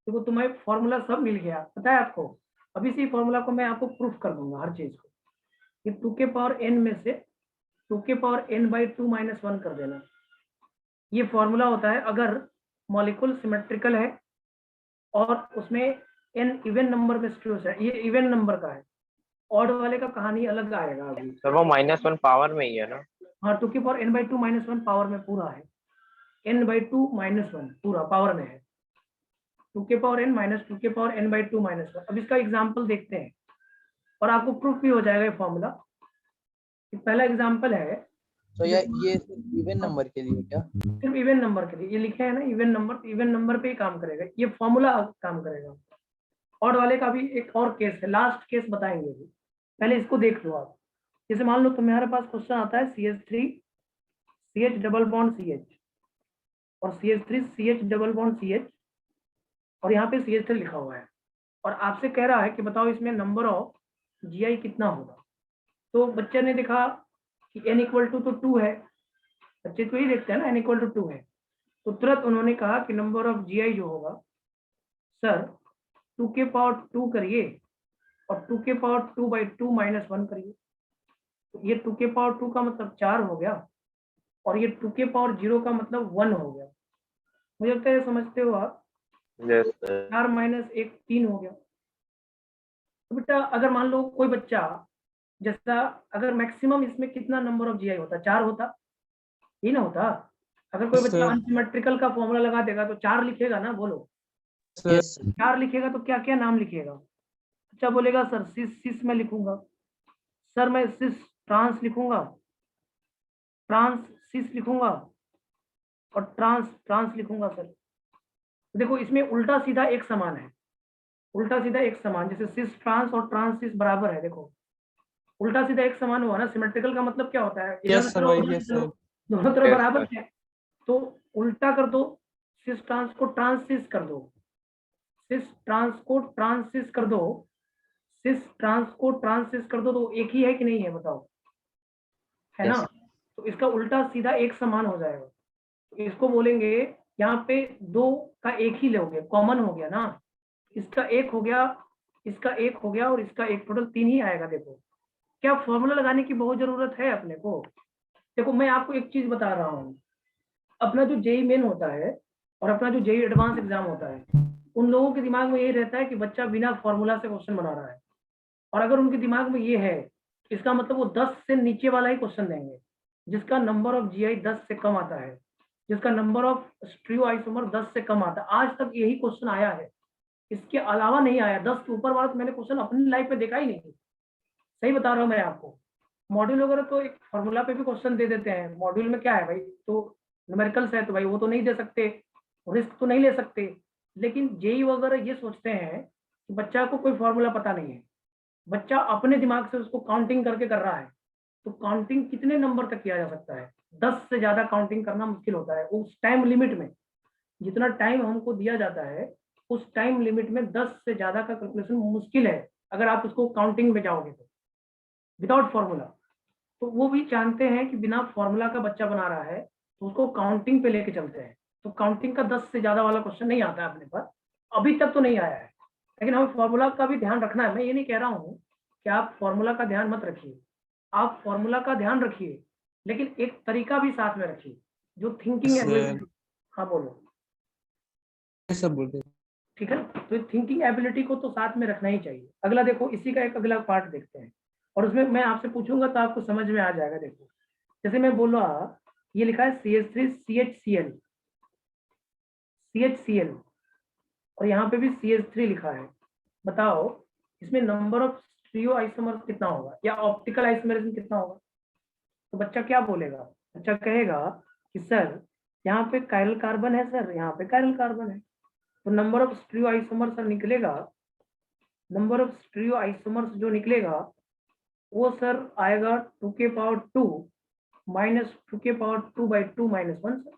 देखो तुम्हें फॉर्मूला सब मिल गया, पता है आपको। अभी से फॉर्मूला को मैं आपको प्रूफ कर दूंगा हर चीज को, कि 2k पावर n में से 2k power n by 2 minus 1 कर देना। ये फॉर्मूला होता है अगर मॉलिक्यूल सिमेट्रिकल है और उसमें n इवन नंबर में स्टीरियो है। ये इवन नंबर का है, ऑड वाले का कहानी अलग आएगा अभी। सर वो -1 पावर में ही है ना? हाँ 2k power n by 2 minus 1 power में पूरा है, n by 2 minus 1 पूरा पावर में है, 2k power n minus 2k power n by 2 minus 1। अब इसका एग्जाम्पल देखते हैं और आपको प्रूफ भी हो जाएगा ये फॉर्मूला। पहला एग्जाम्पल है, तो ये इवन नंबर के लिए क्या? सिर्फ इवन नंबर के लिए ये लिखे है ना, इवन नंबर पे ही काम करेगा ये फॉर्मूला, काम करेगा। ऑड वाले का भी एक और केस है, लास्ट केस बताएंगे भी, पहले इसको देख लो आप। जैसे मान लो तुम्हारे पास क्वेश्चन आता है CH3 CH double bond CH और CH3 CH double bond CH और यहाँ पे CH3 लिखा हुआ है, और आपसे कह रहा है कि बताओ इसमें नंबर ऑफ GI कितना होगा। तो बच्चे ने देखा कि n इक्वल टू तो 2 है, बच्चे तो ही देखते हैं ना, n इक्वल टू 2 है, तो तुरंत उन्होंने कहा कि नंबर ऑफ GI जो होगा सर 2k पावर 2 करिए और 2k पावर 2 by 2 minus 1 करिए। तो ये 2k पावर 2 का मतलब 4 हो गया और ये 2k पावर 0 का मतलब 1 हो गया। मुझे लगता है समझते हो आप? Yes sir. 4 माइनस 1 3 हो गया। तो बेटा अगर मान लो कोई बच्चा, जैसा अगर मैक्सिमम इसमें कितना नंबर ऑफ GI होता, 4 होता ही ना होता। अगर कोई बच्चा अनसिमेट्रिकल का फॉर्मूला लगा देगा तो 4 लिखेगा ना, बोलो। Yes, 4 लिखेगा तो क्या क्या नाम लिखेगा? अच्छा बोलेगा सर सिस में लिखूंगा, सर मैं सिस ट्रांस लिखूंगा, ट्रांस सिस लिखूंगा और ट्रांस लिखूंगा सर। तो देखो इसमें उल्टा सीधा एक समान है, उल्टा सीधा एक समान, जैसे सिस ट्रांस और ट्रांस सिस बराबर है। देखो उल्टा सीधा एक समान हुआ ना। सिमेट्रिकल का मतलब क्या होता है? यस सर भाई, यस सर। दोनों तरफ Yes, बराबर sir. है, तो उल्टा कर दो, सिस ट्रांस को ट्रांसिस कर दो, सिस ट्रांस को ट्रांसिस कर दो, सिस ट्रांस को ट्रांसिस कर दो, तो एक ही है कि नहीं है बताओ, है Yes. ना? तो इसका उल्टा सीधा एक समान हो जाएगा। तो इसको बोलेंगे, यहाँ पे 2 का एक ही लोगे, कॉमन हो गया ना, इसका एक हो गया, इसका एक हो गया और इसका एक, टोटल 3 ही आएगा। देखो क्या फॉर्मूला लगाने की बहुत जरूरत है अपने को। देखो मैं आपको एक चीज बता रहा हूँ, अपना जो जेई मेन होता है और अपना जो जेई एडवांस एग्जाम होता है, उन लोगों के दिमाग में यही रहता है कि बच्चा बिना फॉर्मूला से क्वेश्चन बना रहा है। और अगर उनके दिमाग में ये है, इसका मतलब वो 10 से नीचे वाला ही क्वेश्चन देंगे, जिसका नंबर ऑफ GI 10 से कम आता है, जिसका नंबर ऑफ स्टीरियो आइसोमर 10 से कम आता है। आज तक यही क्वेश्चन आया है, इसके अलावा नहीं आया। 10 के ऊपर वाला तो मैंने क्वेश्चन अपनी लाइफ में देखा ही नहीं। सही बता रहा हूँ मैं आपको। मॉड्यूल वगैरह तो एक फॉर्मूला पे भी क्वेश्चन दे देते हैं, मॉड्यूल में क्या है भाई, तो न्यूमेरिकल्स है तो भाई वो तो नहीं दे सकते, रिस्क तो नहीं ले सकते। लेकिन जेई वगैरह ये सोचते हैं कि बच्चा को कोई फॉर्मूला पता नहीं है, बच्चा अपने दिमाग से उसको काउंटिंग करके कर रहा है, तो काउंटिंग कितने नंबर तक किया जा सकता है? 10 से ज्यादा काउंटिंग करना मुश्किल होता है उस टाइम लिमिट में। जितना टाइम हमको दिया जाता है उस टाइम लिमिट में 10 से ज्यादा का कैलकुलेशन मुश्किल है अगर आप उसको काउंटिंग में जाओगे तो, विदाउट फॉर्मूला। तो वो भी जानते हैं कि बिना फॉर्मूला का बच्चा बना रहा है तो उसको काउंटिंग पे लेके चलते हैं। तो काउंटिंग का 10 से ज्यादा वाला क्वेश्चन नहीं आता है अपने पास, अभी तक तो नहीं आया है। लेकिन हमें फॉर्मूला का भी ध्यान रखना है। मैं ये नहीं कह रहा हूँ कि आप फॉर्मूला का ध्यान मत रखिए, आप फॉर्मूला का ध्यान रखिए, लेकिन एक तरीका भी साथ में रखिए जो थिंकिंग एबिलिटी। हाँ बोलो। सब बोलते हैं। ठीक है, तो थिंकिंग एबिलिटी को तो साथ में रखना ही चाहिए। अगला देखो, इसी का एक अगला पार्ट देखते हैं और उसमें मैं आपसे पूछूंगा तो आपको समझ में आ जाएगा। देखो जैसे मैं बोला, ये लिखा है CH3 CHCl CHCl और यहाँ पे भी CH3 लिखा है। बताओ इसमें नंबर ऑफ स्टीरियो आइसोमर्स कितना होगा या ऑप्टिकल आइसोमेरिज्म कितना होगा? तो बच्चा क्या बोलेगा? बच्चा कहेगा कि सर यहाँ पे कायरल कार्बन है, सर यहाँ पे कायरल कार्बन है, तो number of stereo isomers sir निकलेगा, नंबर ऑफ स्टीरियो आइसोमर्स जो निकलेगा वो सर आएगा 2 के पावर 2 माइनस 2 के पावर 2 बाई 2 माइनस 1 सर,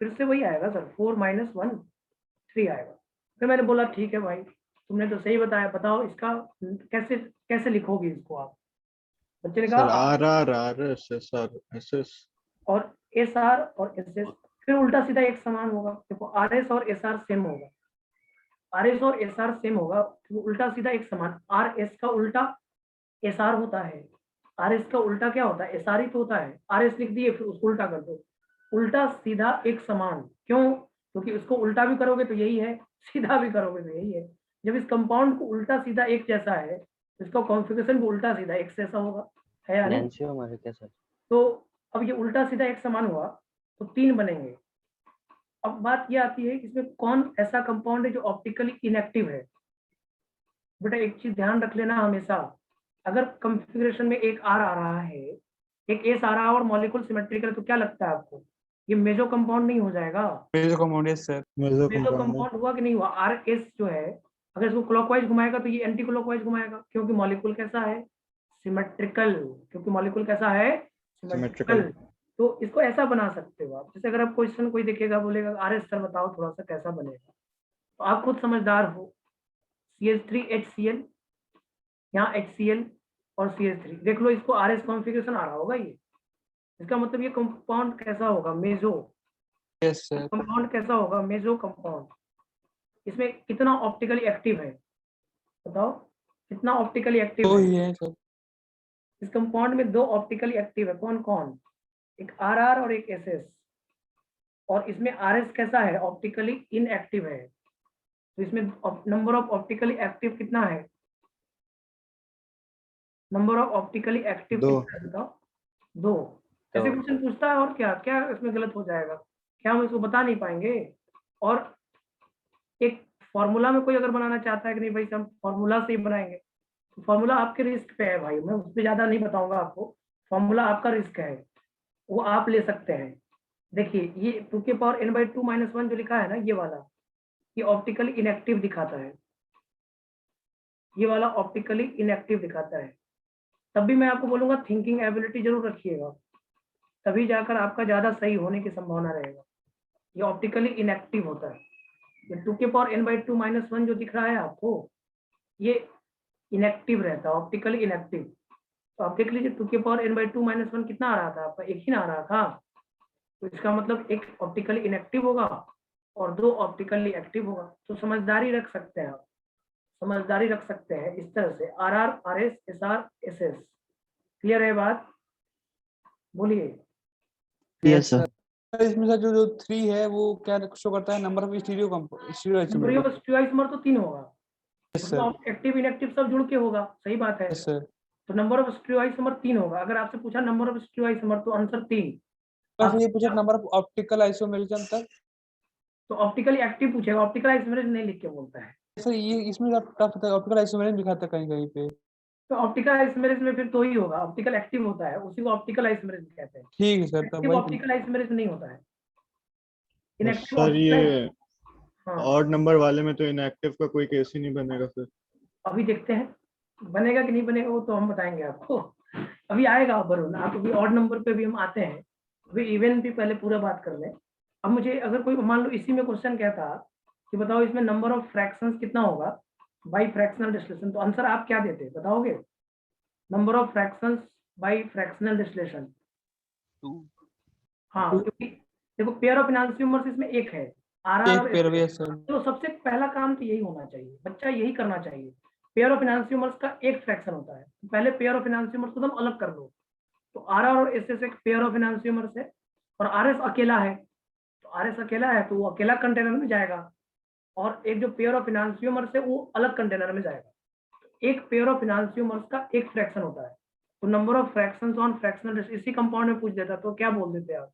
फिर से वही आएगा सर 4 माइनस 1 3 आएगा। फिर मैंने बोला ठीक है भाई तुमने तो सही बताया, बताओ इसका कैसे कैसे लिखोगे इसको आप? बच्चे ने सर कहा R R R S S R S S और SR और SS, फिर उल्टा सीधा एक समान होगा। देखो RS और SR सेम होगा, RS और SR सेम होगा तो उल्टा सीधा एक समान। RS का उल्टा SR होता है, RS का उल्टा क्या होता है? SR ही तो होता है। RS लिख दिए फिर उसको उल्टा कर दो, उल्टा सीधा एक समान। क्यों? क्योंकि उसको उल्टा भी करोगे तो यही है, सीधा भी करोगे तो यही है। जब इस कंपाउंड को उल्टा सीधा एक जैसा है तो इसका कॉन्फ़िगरेशन भी उल्टा सीधा एक जैसा होगा, है या नहीं? नैन्सी हमारे क्या सर? तो अब ये उल्टा सीधा एक समान हुआ तो 3 बनेंगे। अब बात ये आती है कि इसमें कौन ऐसा कंपाउंड है जो ऑप्टिकली इनएक्टिव है? बेटा एक चीज ध्यान रख लेना हमेशा, अगर कॉन्फ़िगरेशन में एक R आ रहा है, एक S आ रहा है और मॉलिक्यूल सिमेट्रिकल, तो क्या लगता है आपको ये मेजो कंपाउंड नहीं हो जाएगा? मेजो कंपाउंड, यस सर। मेजो कंपाउंड हुआ कि नहीं हुआ? RS जो है अगर इसको क्लॉकवाइज घुमाएगा तो ये एंटी क्लॉकवाइज घुमाएगा, क्योंकि मॉलिक्यूल कैसा है? सिमेट्रिकल। क्योंकि मॉलिक्यूल कैसा है? सिमेट्रिकल। तो इसको ऐसा बना सकते हो आप, जैसे अगर आप क्वेश्चन कोई देखेगा बोलेगा RS सर बताओ थोड़ा सा कैसा बनेगा, तो आप खुद समझदार हो। CH3 HCl, यहाँ HCl और CH3 देख लो, इसको RS कॉन्फ़िगरेशन आ रहा होगा ये, इसका मतलब ये कंपाउंड कैसा होगा? मेजो। Yes sir. कंपाउंड कैसा होगा? मेजो कंपाउंड। इसमें कितना ऑप्टिकली एक्टिव है बताओ, कितना ऑप्टिकली एक्टिव तो है? ही है सर। इस कंपाउंड में 2 ऑप्टिकली एक्टिव है, कौन कौन? एक RR और एक SS। और इसमें RS कैसा है? ऑप्टिकली इनएक्टिव है। तो इसमें नंबर ऑफ ऑप्टिकली एक्टिव कितना है? नंबर ऑफ ऑप्टिकली एक्टिव कितना है बताओ? 2। ऐसे क्वेश्चन पूछता है और क्या क्या इसमें गलत हो जाएगा? क्या हम इसको बता नहीं पाएंगे? और एक फॉर्मूला में कोई अगर बनाना चाहता है कि नहीं भाई हम फॉर्मूला से ही बनाएंगे, तो फॉर्मूला आपके रिस्क पे है भाई, मैं उस पर ज्यादा नहीं बताऊंगा आपको। फॉर्मूला आपका रिस्क है, वो आप ले सकते हैं। देखिए ये 2 के पावर n/2 - 1 जो लिखा है ना, ये वाला, ये ऑप्टिकली इनएक्टिव दिखाता है, ये वाला ऑप्टिकली इनएक्टिव दिखाता है। तब भी मैं आपको बोलूंगा थिंकिंग एबिलिटी जरूर रखिएगा, तभी जाकर आपका ज्यादा सही होने की संभावना रहेगा। ये ऑप्टिकली इनएक्टिव होता है। ये 2 के पावर n/2 - 1 जो दिख रहा है आपको, ये इनएक्टिव रहता है, ऑप्टिकली इनएक्टिव। तो आप देख लीजिए 2 के पावर n/2 - 1 कितना आ रहा था आपका? एक ही ना आ रहा था, तो इसका मतलब एक ऑप्टिकली इनएक्टिव होगा और 2 ऑप्टिकली एक्टिव होगा। तो समझदारी रख सकते हैं आप, समझदारी रख सकते हैं इस तरह से, RR RS SR SS। Clear है बात? बोलिए। Yes sir. सर इसमें सर जो 3 है वो क्या शो करता है? Number of stereo number of stereo isomer तो 3 होगा, यस सर। मतलब एक्टिव इनएक्टिव सब जुड़ के होगा, सही बात है। Yes sir. तो नंबर ऑफ स्टीरियो आइसोमर 3 होगा। अगर आपसे पूछा नंबर ऑफ स्टीरियो आइसोमर तो आंसर 3। बस ये पूछा नंबर ऑफ ऑप्टिकल आइसोमेरिज्म तक। तो ऑप्टिकली एक्टिव पूछेगा, ऑप्टिकल आइसोमेरिज्म नहीं लिख के बोलता है। सर ये इसमें टफ था, ऑप्टिकल आइसोमेरिज्म दिखाता है कहीं कहीं पे। तो ऑप्टिकल आइसोमेरिज्म में फिर तो ही होगा, ऑप्टिकल एक्टिव होता है, उसी को ऑप्टिकल आइसोमेरिज्म कहते हैं। ठीक है सर, तब एक्टिव वही ऑप्टिकल आइसोमेरिज्म नहीं होता है। इनएक्टिव सर ये हाँ ऑड नंबर वाले में तो इनएक्टिव का कोई केस ही नहीं बनेगा फिर। अभी देखते हैं बनेगा कि नहीं बनेगा, वो तो हम बताएंगे आपको, अभी आएगा वरुण। आप अभी ऑड नंबर पे भी हम आते हैं, अभी इवन भी पहले पूरा बात कर लें। अब मुझे अगर कोई मान लो इसी में क्वेश्चन क्या था कि बताओ इसमें नंबर ऑफ फ्रैक्शंस कितना होगा बाय फ्रैक्शनल डिस्टिलेशन, तो आंसर आप क्या देते बताओगे? Number of fractions by fractional distillation. हाँ क्योंकि देखो पेयर ऑफ इनैलिसिस इसमें एक है आरआर एक और पेयर भी है एसएस, सर। तो सबसे पहला काम तो यही होना चाहिए, बच्चा यही करना चाहिए। पेयर ऑफ इनैलिसिस का एक फ्रैक्शन होता है, पहले पेयर ऑफ इनैलिसिस को तुम अलग कर लो। तो आरआर और एसएस एक पेयर ऑफ इनैलिसिस है और आरएस अकेला है, तो आरएस अकेला है तो वो अकेला कंटेनर में जाएगा, और एक जो पेयर ऑफ इनैलिसिस है वो अलग कंटेनर में जाएगा। एक पेयर ऑफ इनैलिसिस का एक फ्रैक्शन होता है, तो number of fractions on fractional इसी कंपाउंड में पूछ देता तो क्या बोल देते आप?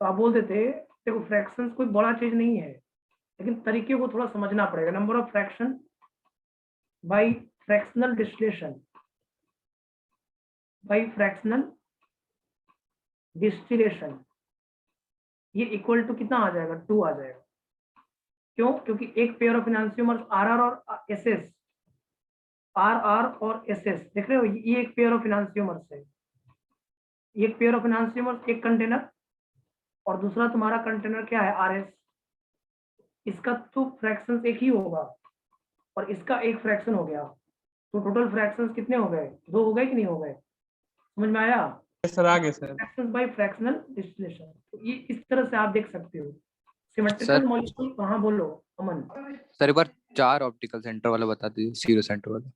तो आप बोल देते देखो फ्रैक्शंस कोई बड़ा चीज नहीं है, लेकिन तरीके को थोड़ा समझना पड़ेगा। Number of fraction by fractional distillation, by fractional distillation, ये इक्वल टू कितना आ जाएगा? 2 आ जाएगा। क्यों? क्योंकि एक पेयर ऑफ इनैलिसिस आरआर और एसएस, आरआर और एसएस देख रहे हो, ये एक पेयर ऑफ इनैलिसिस है, एक पेयर ऑफ इनैलिसिस एक कंटेनर, और दूसरा तुम्हारा कंटेनर क्या है? आरएस। इसका तो फ्रैक्शंस एक ही होगा और इसका एक फ्रैक्शन हो गया, तो टोटल फ्रैक्शंस कितने हो गए? 2 हो गए कि नहीं हो गए? समझ में आया? सर आगे sir. Fractions by fractional distillation, तो ये इस तरह से आप देख सकते हो। सिमेट्रिकल सर मॉलिक्यूल कहाँ बोलो अमन? सर एक बार 4 ऑप्टिकल सेंटर वाला बता दीजिए, 0 सेंटर वाला।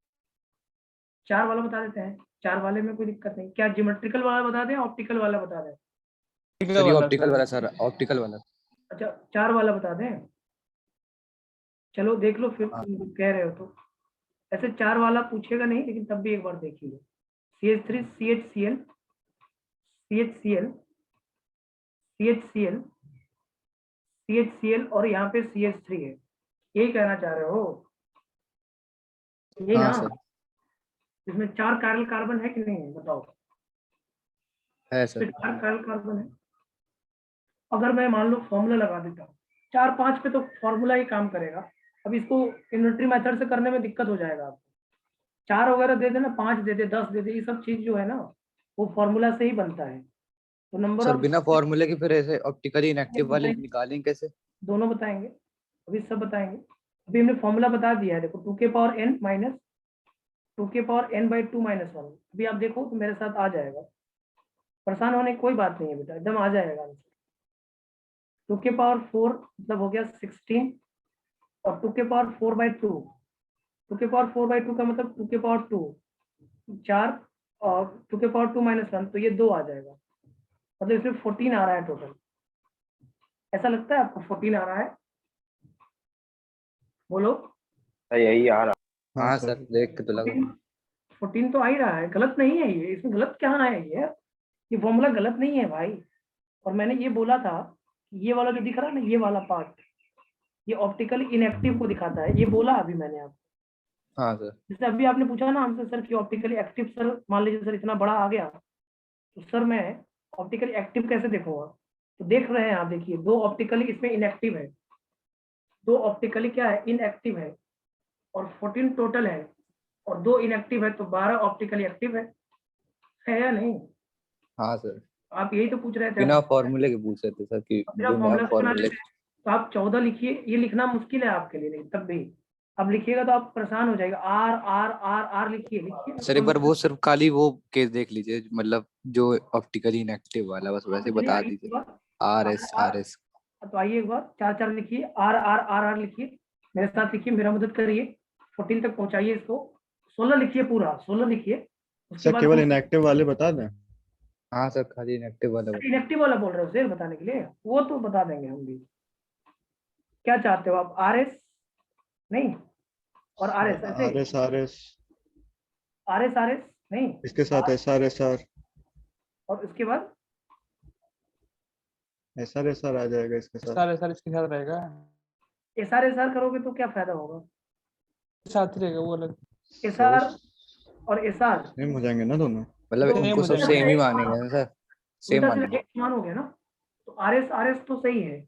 4 वाला बता देते हैं, 4 वाले में कोई दिक्कत नहीं। क्या ज्योमेट्रिकल वाला बता दें ऑप्टिकल वाला बता दें? सर ये ऑप्टिकल वाला सर, ऑप्टिकल वाला। अच्छा 4 वाला बता दें, चलो देख लो फिर हाँ। तुम कह रहे हो तो। ऐसे 4 वाला पूछेगा नहीं, लेकिन तब भी एक बार देख लो। CH3 CHCl CHCl CHCl CHCl और यहाँ पे CH3 है, यही कहना चाह रहे हो? यही हाँ ना? सर इसमें 4 काइरल कार्बन है कि नहीं है बताओ? है इसमें सर। 4 काइरल कार्बन है। अगर मैं मान लो फॉर्मूला लगा देता हूँ 4-5 पे, तो फॉर्मूला ही काम करेगा। अब इसको इन्वेंटरी मेथड से करने में दिक्कत हो जाएगा आपको। 4 वगैरह दे देना, 5 दे दे, 10 दे दे, ये सब चीज जो है ना वो फॉर्मूला से ही बनता है। तो नंबर सर ऑफ बिना फॉर्मूले के फिर ऐसे ऑप्टिकली इनएक्टिव वाले निकालेंगे कैसे? दोनों बताएंगे, अभी सब बताएंगे। अभी हमने फॉर्मूला बता दिया है, देखो 2 के पावर n माइनस 2 के पावर n बाई 2 माइनस 1। अभी आप देखो तो मेरे साथ आ जाएगा, परेशान होने की कोई बात नहीं है बेटा, एकदम आ जाएगा आंसर। 2 के पावर 4 मतलब हो गया 16, और 2 के पावर 4 बाई 2, 2 के पावर 4 बाई 2 का मतलब 2 के पावर 2 4, और 2 के पावर 2 माइनस 1, तो ये 2 आ जाएगा, मतलब इसमें 14 आ रहा है टोटल। ऐसा लगता है आपको 14 आ रहा है? बोलो। यही आ रहा। हाँ सर देख के तो लगा। 14 तो आ ही रहा है, गलत नहीं है ये, इसमें गलत कहाँ है? ये फॉर्मूला गलत नहीं है भाई। और मैंने ये बोला था कि ये वाला जो दिख रहा है ना, ये वाला पार्ट, ये ऑप्टिकल इनएक्टिव को दिखाता है, ये बोला अभी मैंने आपको। हाँ सर। जैसे अभी आपने पूछा ना हमसे सर कि ऑप्टिकली एक्टिव, सर मान लीजिए सर इतना बड़ा आ गया, तो सर मैं ऑप्टिकली एक्टिव कैसे देखूंगा? तो देख रहे हैं आप, देखिए 2 ऑप्टिकली इसमें इनएक्टिव है, 2 ऑप्टिकली क्या है? इनएक्टिव है, और 14 टोटल है, और 2 इनएक्टिव है, तो 12 ऑप्टिकली एक्टिव है या नहीं? हाँ सर आप यही तो पूछ रहे थे। बिना फॉर्मूले के पूछ रहे थे सर कि बिना बिना फॉर्मूला से बना फॉर्मूले। लेते हैं। तो आप 14 लिखिए, ये लिखना मुश्किल है आपके लिए, नहीं तब भी अब लिखिएगा तो आप परेशान हो जाएगा। आर आर आर आर लिखिए, लिखिए। सर एक बार वो सिर्फ खाली वो केस देख लीजिए, मतलब जो ऑप्टिकली इनएक्टिव वाला, बस वैसे बता दीजिए। RS तो आइए एक बार 4-4 लिखिए, आर आर आर आर लिखिए, मेरे साथ लिखिए, मेरा मदद करिए, 14 तक पहुंचाइए इसको। 16 लिखिए, पूरा 16 लिखिए। उसके सर बाद केवल इनएक्टिव वाले बता दें। हाँ सर खाली इनएक्टिव वाला इनएक्टिव वाला बोल रहे हो सर बताने के लिए, वो तो बता देंगे हम भी। क्या चाहते हो आप? RS नहीं और RS ऐसे? RS RS RS RS नहीं, इसके साथ SR SR और उसके बाद SR SR आ जाएगा इसके साथ। सर इसके साथ रहेगा, SR करोगे तो क्या फायदा होगा? साथ ही रहेगा वो अलग। SR और SR सेम हो जाएंगे ना दोनों। मतलब तो इनको सब मुझे- सेम ही मानेंगे ना सर, सेम उल्टा मानेंगे। सीधा एक समान हो गया ना। तो RS तो सही है,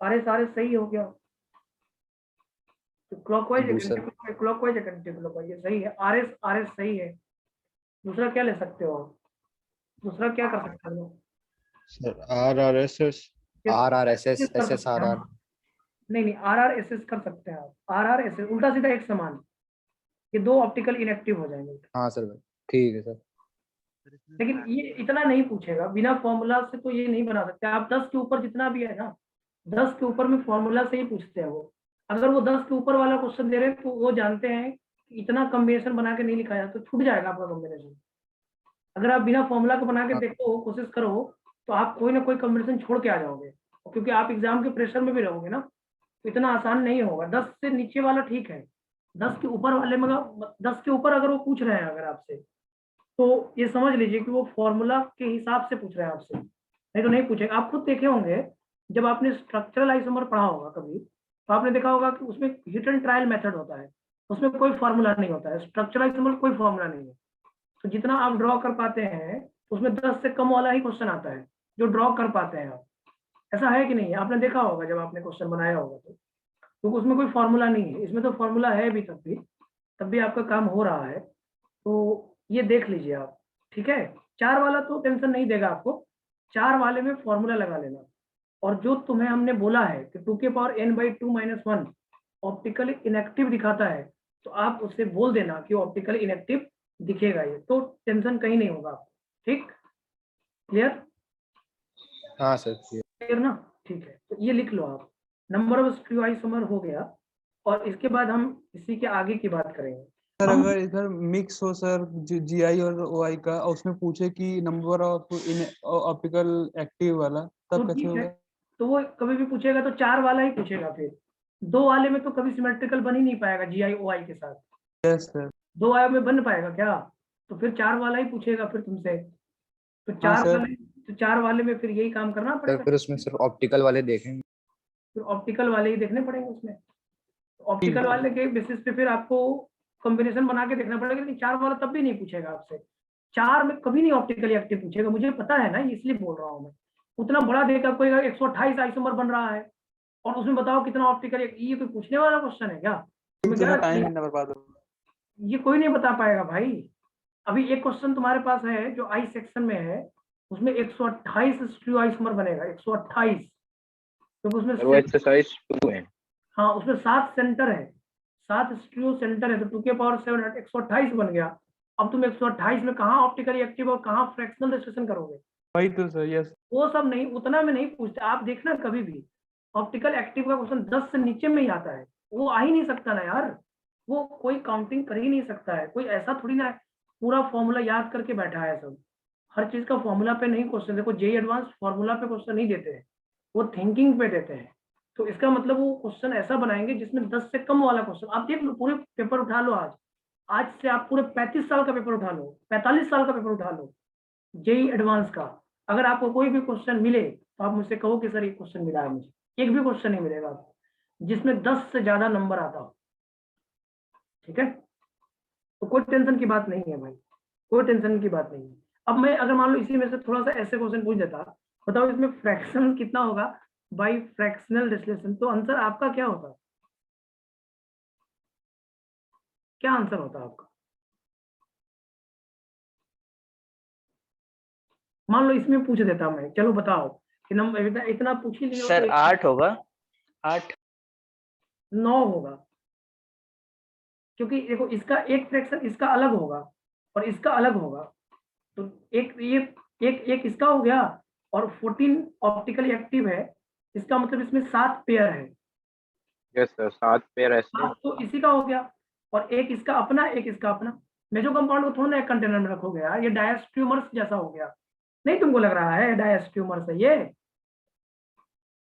RS RS सही हो गया, तो क्लॉकवाइज दूसरा क्लॉकवाइज एंटी क्लॉकवाइज सही है, RS RS सही है। दूसरा क्या ले सकते हो आप, दूसरा क्या कर सकते हो? सर RRSS RRSS कर सकते हैं SSRR हम। नहीं RRSS कर सकते हैं आप, RRSS उल्टा सीधा एक समान, ये दो ऑप्टिकल इनएक्टिव हो जाएंगे। हाँ सर भाई ठीक है सर। लेकिन ये इतना नहीं पूछेगा, बिना फॉर्मूला से तो ये नहीं बना सकते आप। 10 के ऊपर जितना भी है ना, 10 के ऊपर में फॉर्मूला से ही पूछते हैं वो। अगर वो 10 के ऊपर वाला क्वेश्चन दे रहे हैं तो वो जानते हैं कि इतना कॉम्बिनेशन बना के नहीं लिखा जाए तो छूट जाएगा आपका कॉम्बिनेशन। अगर आप बिना फॉर्मूला को बना के हाँ। देखो, कोशिश करो, तो आप कोई ना कोई कॉम्बिनेशन छोड़ के आ जाओगे, क्योंकि आप एग्जाम के प्रेशर में भी रहोगे ना, तो इतना आसान नहीं होगा। 10 से नीचे वाला ठीक है, 10 के ऊपर वाले में 10 के ऊपर अगर वो पूछ रहे हैं अगर आपसे, तो ये समझ लीजिए कि वो फॉर्मूला के हिसाब से पूछ रहे हैं आपसे, नहीं तो नहीं पूछेंगे। आप खुद देखे होंगे जब आपने स्ट्रक्चरल आइसोमर पढ़ा होगा कभी, तो आपने देखा होगा कि उसमें हिट एंड ट्रायल मेथड होता है, उसमें कोई फार्मूला नहीं होता है। स्ट्रक्चरल आइसोमर कोई फार्मूला नहीं है, तो जितना आप ड्रॉ कर पाते हैं उसमें 10 से कम वाला ही क्वेश्चन आता है जो ड्रॉ कर पाते हैं आप। ऐसा है कि नहीं है? आपने देखा होगा जब आपने क्वेश्चन बनाया होगा तो उसमें कोई फार्मूला नहीं है, इसमें तो फार्मूला है भी, तब भी आपका काम हो रहा है। तो ये देख लीजिए आप, ठीक है। 4 वाला तो टेंशन नहीं देगा आपको, 4 वाले में फॉर्मूला लगा लेना। और जो तुम्हें हमने बोला है कि 2n/2 - 1 ऑप्टिकल इनएक्टिव दिखाता है, तो आप उससे बोल देना कि ऑप्टिकल इनएक्टिव दिखेगा, ये तो टेंशन कहीं नहीं होगा आपको। ठीक, क्लियर? हाँ सर ठीक क्लियर ना? ठीक है, तो ये लिख लो आप, नंबर ऑफ स्क्रू आइसोमर हो गया। और इसके बाद हम इसी के आगे की बात करेंगे। सर हम अगर इधर मिक्स हो सर GI और OI का, और उसमें पूछे कि नंबर ऑफ ऑप्टिकल एक्टिव वाला, तो तब कैसे ठीक है, होगा? तो वो कभी भी पूछेगा तो 4 वाला ही पूछेगा, फिर 2 वाले में तो कभी सिमेट्रिकल बन ही नहीं पाएगा GI OI के साथ। Yes sir. 2 वाले में बन पाएगा क्या? तो फिर 4 वाला ही पूछेगा फिर तुमसे, तो हाँ 4 सर। वाले, तो 4 वाले में फिर यही काम करना सर पड़ेगा, फिर उसमें सिर्फ ऑप्टिकल वाले देखेंगे। फिर ऑप्टिकल वाले ही देखने पड़ेंगे उसमें। ऑप्टिकल ठीक है। वाले के बेसिस पे फिर आपको कॉम्बिनेशन बना के देखना पड़ेगा, लेकिन 4 वाला तब भी नहीं पूछेगा आपसे। 4 में कभी नहीं ऑप्टिकली एक्टिव पूछेगा, मुझे पता है ना, इसलिए बोल रहा हूँ मैं। उतना बड़ा देकर कोई 128 आइसोमर बन रहा है और उसमें बताओ कितना ऑप्टिकल, ये कोई पूछने वाला क्वेश्चन है क्या? तुम्हें क्या टाइम ही ना बर्बाद हो। ये कोई नहीं बता पाएगा भाई। अभी एक क्वेश्चन तुम्हारे पास है जो आई सेक्शन में है, उसमें 128 स्ट्रियो आइसोमर बनेगा, 128, क्योंकि उसमें वो एक्सरसाइज 2 है। हाँ, उसमें 7 सेंटर है, 7 स्ट्रियो सेंटर है, तो 2⁻7 128 बन गया। अब तुम 128 में कहाँ ऑप्टिकली एक्टिव और कहाँ फ्रैक्शनल डिस्ट्रीब्यूशन करोगे? वही तो सर। यस। वो सब नहीं, उतना में नहीं पूछते। आप देखना कभी भी ऑप्टिकल एक्टिव का क्वेश्चन 10 से नीचे में ही आता है, वो आ ही नहीं सकता ना यार, वो कोई काउंटिंग कर ही नहीं सकता है। कोई ऐसा थोड़ी ना है पूरा फॉर्मूला याद करके बैठा है सब, हर चीज का फॉर्मूला पे नहीं क्वेश्चन। देखो जेईई एडवांस फॉर्मूला पे क्वेश्चन नहीं देते हैं, वो थिंकिंग पे देते हैं। तो इसका मतलब वो क्वेश्चन ऐसा बनाएंगे जिसमें 10 से कम वाला क्वेश्चन। आप देख लो, पूरे पेपर उठा लो, आज से आप पूरे 35 साल का पेपर उठा लो, 45 साल का पेपर उठा लो जेईई एडवांस का। अगर आपको कोई भी क्वेश्चन मिले तो आप मुझसे कहो कि सर ये क्वेश्चन मिला है मुझे, एक भी क्वेश्चन नहीं मिलेगा आपको जिसमें 10 से ज्यादा नंबर आता हो, ठीक है? तो कोई टेंशन की बात नहीं है भाई, कोई टेंशन की बात नहीं है। अब मैं अगर मान लो इसी में से थोड़ा सा ऐसे क्वेश्चन पूछ देता, बताओ इसमें फ्रैक्शन कितना होगा बाई फ्रैक्शनल डिस्लेशन, तो आंसर आपका क्या होता? क्या आंसर होता आपका? मान लो इसमें पूछ देता मैं, चलो बताओ कि नंबर इतना पूछ ही लिया सर 8 होगा, 8 9 होगा, क्योंकि देखो इसका एक फ्रैक्शन इसका अलग होगा और इसका अलग होगा, तो एक ये एक इसका हो गया, और 14 ऑप्टिकली एक्टिव है, इसका मतलब इसमें 7 पेयर है। यस सर, 7 पेयर ऐसे। हाँ, तो इसी का हो गया, और एक इसका अपना, एक इसका अपना। मेजो कंपाउंड को थोड़ा ना एक कंटेनर में रखोगे यार, ये डायस्ट्यूमर्स जैसा हो गया। नहीं तुमको लग रहा है डायस्ट्यूमर्स है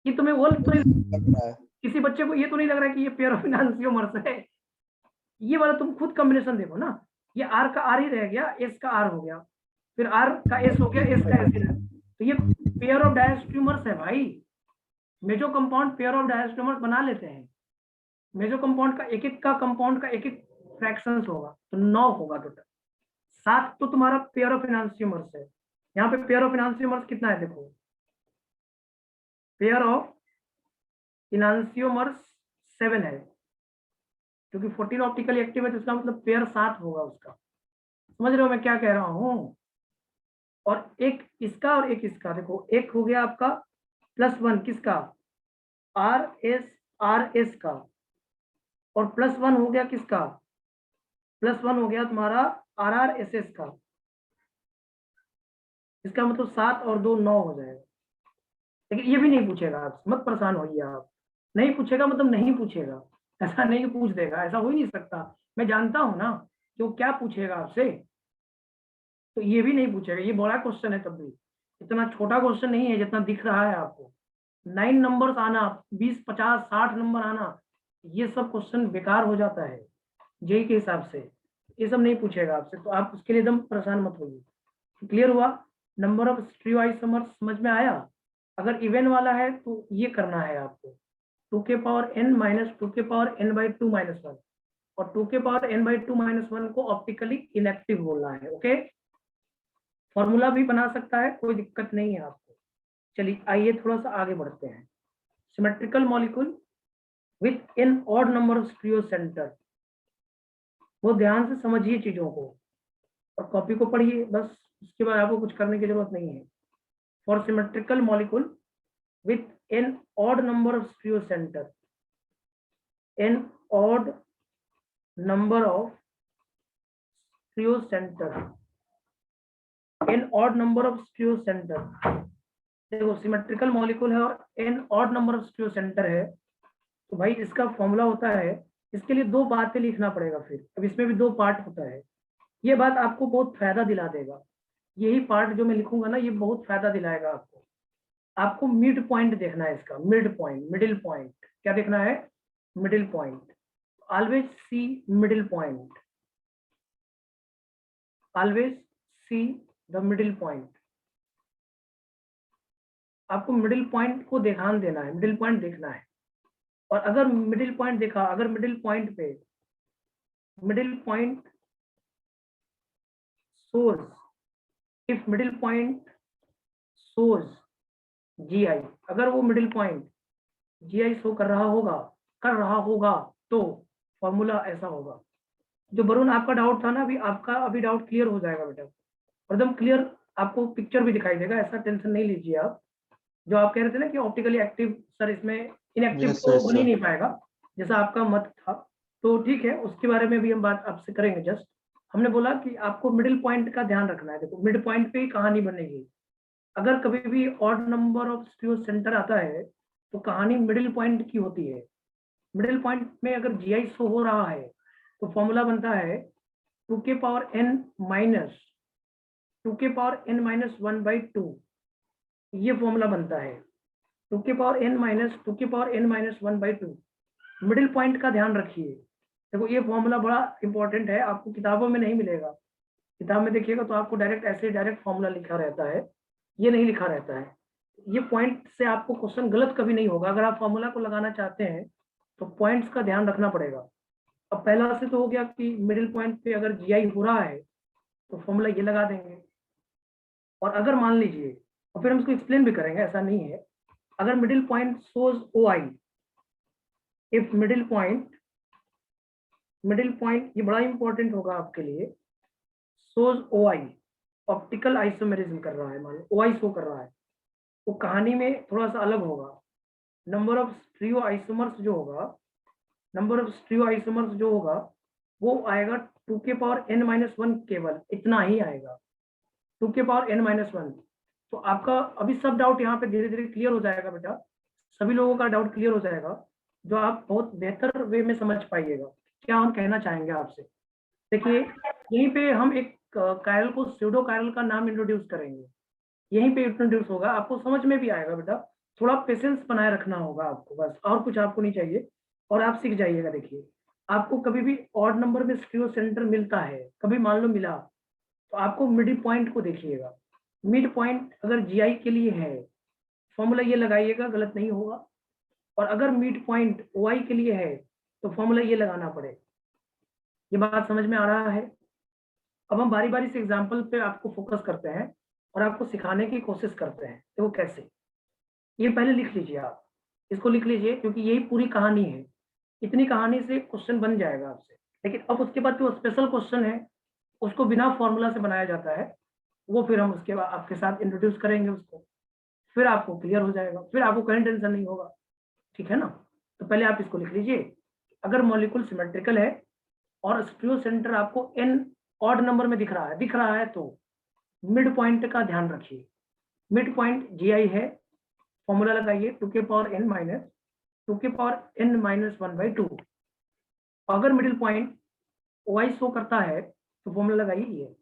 ये तुम्हें वो तो नहीं, लग रहा है। किसी बच्चे को ये तो नहीं लग रहा है कि ये पेयर ऑफ इनांसियोमर्स है? ये वाला तुम खुद कॉम्बिनेशन देखो ना, ये आर का आर ही रह गया, एस का आर हो गया, फिर आर का एस हो गया, एस का एस रहा, तो ये पेयर ऑफ डायस्ट्यूमर्स है भाई। मेजो कंपाउंड पेयर ऑफ डायस्ट्यूमर्स बना लेते हैं। मेजो कंपाउंड का एक एक का कंपाउंड का एक एक फ्रैक्शंस होगा, तो 9 होगा टोटल। 7 तो तुम्हारा पेयर ऑफ इनांसियोमर्स है। यहाँ पे पेयर ऑफ इनांसियोमर्स कितना है देखो, पेयर ऑफ इनांसियोमर्स 7 है, क्योंकि 14 ऑप्टिकली एक्टिव है तो इसका मतलब पेयर 7 होगा उसका। समझ रहे हो मैं क्या कह रहा हूँ? और एक इसका और एक इसका, देखो एक हो गया आपका +1 किसका, RS का, और +1 हो गया किसका, +1 हो गया तुम्हारा RRSS का। इसका मतलब 7 और 2 9 हो जाएगा। लेकिन ये भी नहीं पूछेगा आपसे, मत परेशान होइए आप। नहीं पूछेगा मतलब नहीं पूछेगा, ऐसा नहीं पूछ देगा, ऐसा हो ही नहीं सकता। मैं जानता हूं ना कि वो क्या पूछेगा आपसे, तो ये भी नहीं पूछेगा। ये बड़ा क्वेश्चन है, तब भी इतना छोटा क्वेश्चन नहीं है जितना दिख रहा है आपको। 9 नंबर्स आना, 20 50 60 नंबर आना, ये सब क्वेश्चन बेकार हो जाता है जेई के हिसाब से। ये सब नहीं पूछेगा आपसे, तो आप उसके लिए एकदम परेशान मत होइए। क्लियर हुआ? नंबर ऑफ स्टीरियो आइसोमर्स समझ में आया? अगर इवन वाला है तो ये करना है आपको, 2 के पावर n माइनस 2 के पावर n/2 माइनस 1, और 2 के पावर n/2 माइनस 1 को ऑप्टिकली इनएक्टिव बोलना है। ओके, फॉर्मूला भी बना सकता है, कोई दिक्कत नहीं है आपको। चलिए आइए थोड़ा सा आगे बढ़ते हैं। Symmetrical molecule with an odd number of stereo centre, वो ध्यान से समझिए चीजों को और कॉपी को पढ़िए, बस उसके बाद आपको कुछ करने की जरूरत नहीं है। For symmetrical molecule with an odd number of stereo centre, an odd number of stereo centre, an odd number of stereo centre. देखो सिमेट्रिकल मॉलिक्यूल है और an odd number of stereo centre है, तो भाई इसका फॉर्मूला होता है, इसके लिए 2 बातें लिखना पड़ेगा। फिर अब इसमें भी 2 पार्ट होता है। ये बात आपको बहुत फायदा दिला देगा, यही पार्ट जो मैं लिखूंगा ना, ये बहुत फायदा दिलाएगा आपको। आपको मिड पॉइंट देखना है इसका, मिड पॉइंट, मिडिल पॉइंट। क्या देखना है? Middle point. Always see middle point, always see the middle point. आपको मिडिल पॉइंट को ध्यान देना है, मिडिल पॉइंट देखना है। और अगर मिडिल पॉइंट देखा, अगर मिडिल पॉइंट पे, middle point source, if middle point source GI, अगर वो मिडिल पॉइंट GI शो कर रहा होगा तो फॉर्मूला ऐसा होगा। जो वरुण आपका डाउट था ना, अभी डाउट क्लियर हो जाएगा बेटा, एकदम क्लियर। आपको पिक्चर भी दिखाई देगा, ऐसा टेंशन नहीं लीजिए आप। जो आप कह रहे थे ना कि ऑप्टिकली एक्टिव सर इसमें इनएक्टिव Yes, तो yes, बन ही sir. नहीं पाएगा, जैसा आपका मत था, तो ठीक है, उसके बारे में भी हम बात आपसे करेंगे। जस्ट हमने बोला कि आपको मिडिल पॉइंट का ध्यान रखना है। देखो मिड पॉइंट पे ही कहानी बनेगी। अगर कभी भी odd number of stereo centre आता है तो कहानी मिडिल पॉइंट की होती है। मिडिल पॉइंट में अगर GI शो हो रहा है तो फॉर्मूला बनता है 2 के पावर n माइनस 2 के पावर n माइनस 1/2, ये फॉर्मूला बनता है 2 के पावर n माइनस 2 के power n minus 1/2। Middle point का ध्यान रखिए। देखो ये फॉर्मूला बड़ा इंपॉर्टेंट है, आपको किताबों में नहीं मिलेगा। किताब में देखिएगा तो आपको डायरेक्ट फॉर्मूला लिखा रहता है, ये नहीं लिखा रहता है। ये पॉइंट से आपको क्वेश्चन गलत कभी नहीं होगा। अगर आप फॉर्मूला को लगाना चाहते हैं तो पॉइंट्स का ध्यान रखना पड़ेगा। अब पहला से तो हो गया कि मिडिल पॉइंट पे अगर GI हो रहा है तो फॉर्मूला ये लगा देंगे। और अगर मान लीजिए, और फिर हम इसको एक्सप्लेन भी करेंगे, ऐसा नहीं है, अगर middle point shows OI, if middle point, ये बड़ा इंपॉर्टेंट होगा आपके लिए, सोज OI, ऑप्टिकल आइसोमेरिज्म कर रहा है, मान लो OI शो कर रहा है, वो कहानी में थोड़ा सा अलग होगा। नंबर ऑफ स्टीरियो आइसोमर्स जो होगा, नंबर ऑफ स्टीरियो आइसोमर्स जो होगा वो आएगा 2 के पावर n माइनस 1, केवल इतना ही आएगा, 2 के पावर n माइनस 1। तो आपका अभी सब डाउट यहाँ पे धीरे धीरे क्लियर हो जाएगा बेटा, सभी लोगों का डाउट क्लियर हो जाएगा, जो आप बहुत बेहतर वे में समझ पाइएगा क्या हम कहना चाहेंगे आपसे। देखिए यहीं पे हम एक कायरल को, स्यूडो कायरल का नाम इंट्रोड्यूस करेंगे, यहीं पे इंट्रोड्यूस होगा, आपको समझ में भी आएगा बेटा। थोड़ा पेशेंस बनाए रखना होगा आपको, बस और कुछ आपको नहीं चाहिए, और आप सीख जाइएगा। देखिए आपको कभी भी ऑड नंबर में स्टीरियो सेंटर मिलता है, कभी मान लो मिला, तो आपको मिड पॉइंट को देखिएगा। मिड पॉइंट अगर GI के लिए है, फॉर्मूला ये लगाइएगा, गलत नहीं होगा। और अगर मिड पॉइंट OI के लिए है तो फॉर्मूला ये लगाना पड़े। ये बात समझ में आ रहा है? अब हम बारी बारी से एग्जाम्पल पे आपको फोकस करते हैं और आपको सिखाने की कोशिश करते हैं। तो वो कैसे, ये पहले लिख लीजिए आप। इसको लिख लीजिए, क्योंकि यही पूरी कहानी है। इतनी कहानी से क्वेश्चन बन जाएगा आपसे, लेकिन अब उसके बाद जो स्पेशल क्वेश्चन है उसको बिना फॉर्मूला से बनाया जाता है, वो फिर हम उसके बाद आपके साथ इंट्रोड्यूस करेंगे उसको, फिर आपको क्लियर हो जाएगा, फिर आपको कहीं टेंशन नहीं होगा। ठीक है ना? तो पहले आप इसको लिख लीजिए। अगर मॉलिक्यूल सिमेट्रिकल है और स्टीरियो सेंटर आपको n ऑड नंबर में दिख रहा है तो मिड पॉइंट का ध्यान रखिए। मिड पॉइंट GI है, फॉर्मूला लगाइए 2 के पावर n माइनस 2 के पावर n माइनस 1/2। अगर मिडिल पॉइंट OI शो करता है तो फॉर्मूला लगाइए ये।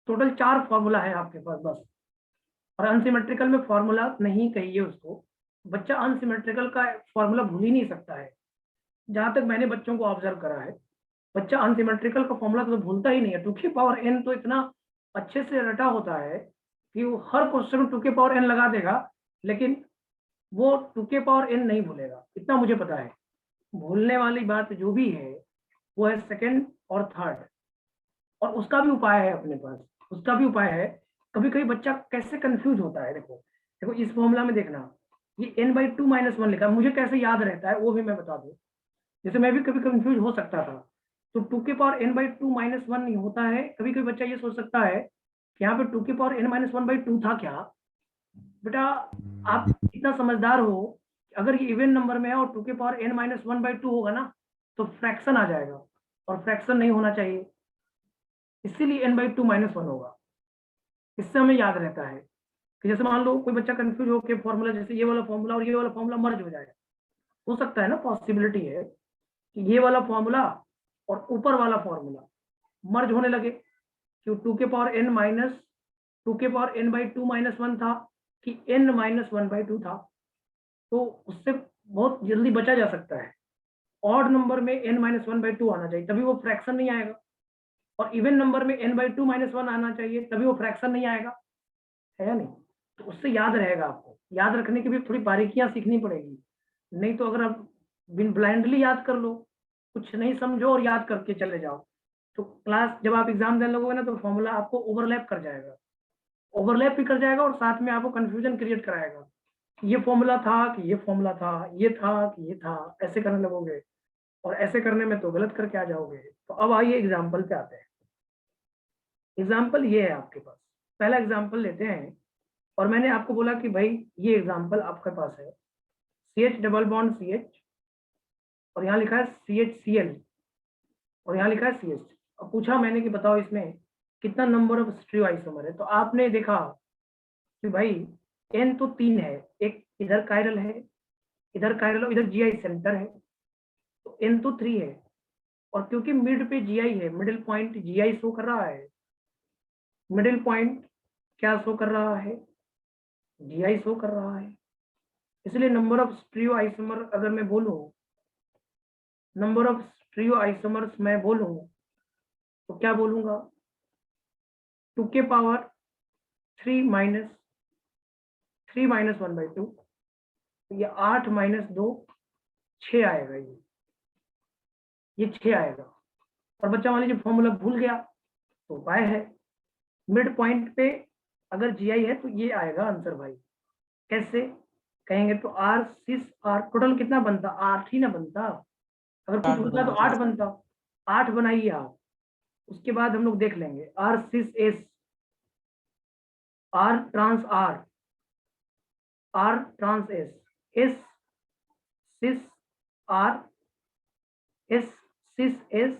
टोटल 4 फॉर्मूला है आपके पास बस। और अनसिमेट्रिकल में फॉर्मूला नहीं कहिए उसको, बच्चा अनसिमेट्रिकल का फॉर्मूला भूल ही नहीं सकता है। जहां तक मैंने बच्चों को ऑब्जर्व करा है, बच्चा अनसिमेट्रिकल का फॉर्मूला तो भूलता ही नहीं है। 2 की पावर n तो इतना अच्छे से रटा होता है कि वो हर क्वेश्चन में 2 के पावर n लगा देगा, लेकिन वो 2 के पावर n नहीं भूलेगा, इतना मुझे पता है। भूलने वाली बात जो भी है वो है सेकंड और थर्ड, और उसका भी उपाय है अपने पास, उसका भी उपाय है। कभी कभी बच्चा कैसे कंफ्यूज होता है, देखो देखो इस फॉर्मूला में देखना, ये n/2 - 1 लिखा है, मुझे कैसे याद रहता है वो भी मैं बता दूं। जैसे मैं भी कभी कंफ्यूज हो सकता था, तो 2 के पावर n/2 - 1 नहीं होता है। कभी कभी बच्चा ये सोच सकता है कि यहाँ पे 2 के पावर n - 1/2 था क्या। बेटा आप इतना समझदार हो, अगर ये इवन नंबर में है और 2 के पावर n - 1/2 होगा ना तो फ्रैक्शन आ जाएगा, और फ्रैक्शन नहीं होना चाहिए, इसीलिए n/2 - 1 होगा। इससे हमें याद रहता है कि जैसे मान लो कोई बच्चा कंफ्यूज हो के फॉर्मूला, जैसे ये वाला फॉर्मूला और ये वाला फॉर्मूला मर्ज हो जाए, हो सकता है ना, पॉसिबिलिटी है कि ये वाला फॉर्मूला और ऊपर वाला फॉर्मूला मर्ज होने लगे, कि 2 के पावर n माइनस 2 के पावर n/2 - 1 था कि n - 1/2 था। तो उससे बहुत जल्दी बचा जा सकता है। ऑड नंबर में n - 1/2 आना चाहिए, तभी वो फ्रैक्शन नहीं आएगा, और इवन नंबर में n/2 - 1 आना चाहिए, तभी वो फ्रैक्शन नहीं आएगा, है या नहीं? तो उससे याद रहेगा। आपको याद रखने की भी थोड़ी बारीकियां सीखनी पड़ेगी, नहीं तो अगर आप ब्लाइंडली याद कर लो, कुछ नहीं समझो और याद करके चले जाओ, तो क्लास जब आप एग्जाम देने लगोगे ना तो फॉर्मूला आपको ओवरलैप कर जाएगा, ओवरलैप भी कर जाएगा, और साथ में आपको कंफ्यूजन क्रिएट कराएगा, ये फॉर्मूला था कि ये फॉर्मूला था, ये था कि ये था, ऐसे करने लगोगे, और ऐसे करने में तो गलत करके आ जाओगे। तो अब आइए एग्जाम्पल पे आते हैं। एग्जाम्पल ये है आपके पास, पहला एग्जाम्पल लेते हैं। और मैंने आपको बोला कि भाई ये एग्जाम्पल आपके पास है, CH डबल बॉन्ड CH, और यहाँ लिखा है CHCl, और यहाँ लिखा है CH। अब पूछा मैंने कि बताओ इसमें कितना नंबर ऑफ स्टीरियो आइसोमर है, तो आपने देखा कि भाई n तो 3 है, एक इधर कायरल है, इधर कायरल और इधर GI सेंटर है, तो n तो 3 है। और क्योंकि मिड पे GI है, मिडिल पॉइंट GI शो कर रहा है, मिडिल पॉइंट क्या शो कर रहा है, GI शो कर रहा है, इसलिए नंबर ऑफ स्टीरियो आइसोमर अगर मैं बोलूं, नंबर ऑफ स्टीरियो आइसोमर्स मैं बोलूं तो क्या बोलूंगा, 2 के पावर 3 माइनस 1/2, ये 8 - 2 6 आएगा, ये 6 आएगा। और बच्चा मान लीजिए फॉर्मूला भूल गया तो उपाय है, मिड पॉइंट पे अगर GI है तो ये आएगा आंसर भाई। कैसे कहेंगे तो R6R टोटल कितना बनता, 8 ही ना बनता, अगर कुछ होता तो 8 बनता, 8 बनाइए आप। उसके बाद हम लोग देख लेंगे R6S, R trans R, R trans S, S 6 R, S 6 S,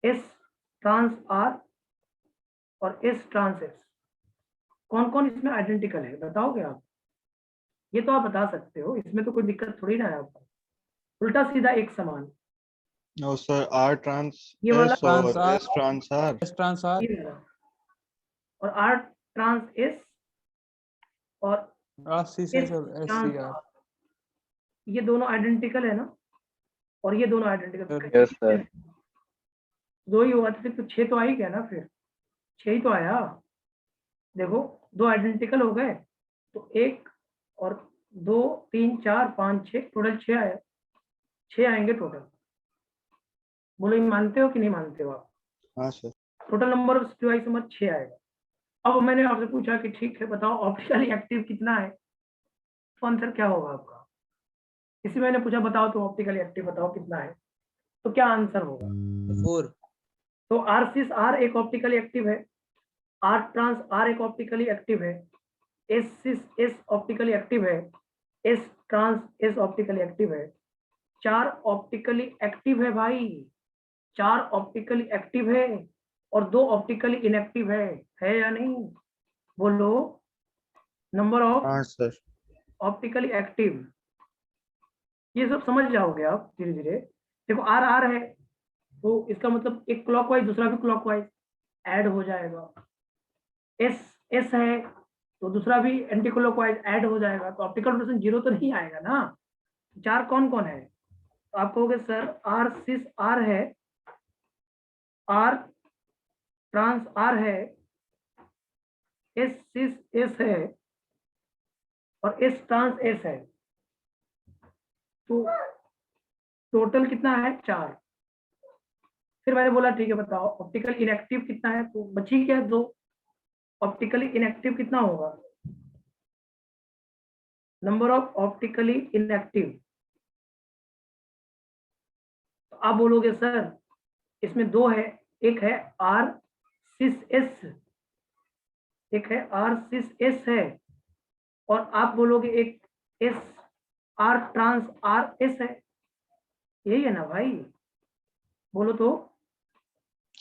S trans R और S ट्रांस S। कौन कौन इसमें आइडेंटिकल है बताओगे आप? ये तो आप बता सकते हो, इसमें तो कोई दिक्कत थोड़ी ना है आपको, उल्टा सीधा एक समान। नो सर, R trans ये वाला S और trans R, S trans R। S trans R ये वाला, और R ट्रांस S और C6 और ट्रांस SCR। R, ये दोनों आइडेंटिकल है ना, और ये दोनों आइडेंटिकल, यस सर। दो ही हुआ था तो 6 तो आ ही गया ना, फिर 6 ही तो आया। देखो 2 आइडेंटिकल हो गए तो 1 और 2 3 4 5 6 टोटल 6 आया, 6 आएंगे टोटल। बोलो ये मानते हो कि नहीं मानते हो आप? हाँ sir. Total number of stereo isomer 6 आएगा। अब मैंने आपसे पूछा कि ठीक है बताओ ऑप्टिकली एक्टिव कितना है, तो आंसर क्या होगा आपका? किसी मैंने पूछा बताओ तो ऑप्टिकली एक्टिव बताओ कितना है, तो क्या आंसर होगा? 4। तो आर सिस आर एक ऑप्टिकली एक्टिव है, आर ट्रांस आर एक ऑप्टिकली एक्टिव है, S cis S optically active है, S trans S optically active है। 4 ऑप्टिकली एक्टिव है भाई, 4 ऑप्टिकली एक्टिव है और 2 ऑप्टिकली इनएक्टिव है या नहीं? बोलो। नंबर ऑफ हाँ सर। ऑप्टिकली एक्टिव, ये सब समझ जाओगे आप धीरे धीरे। देखो आर आर है तो इसका मतलब एक क्लॉकवाइज दूसरा भी क्लॉकवाइज ऐड हो जाएगा। एस एस है तो दूसरा भी एंटी क्लॉकवाइज ऐड हो जाएगा, तो ऑप्टिकल रोटेशन 0 तो नहीं आएगा ना। 4 कौन कौन है? तो आप कहोगे सर आर सिस आर है, आर ट्रांस आर है, एस सिस एस है और एस ट्रांस एस है, तो टोटल कितना है? 4। फिर मैंने बोला ठीक है बताओ ऑप्टिकल इनएक्टिव कितना है, तो बची क्या? 2। ऑप्टिकली इनएक्टिव कितना होगा? Number of optically inactive. तो आप बोलोगे सर इसमें 2 है, एक है आर सिस एस, एक है आर सिस एस है, और आप बोलोगे एक S R trans R S है, यही है ना भाई? बोलो तो।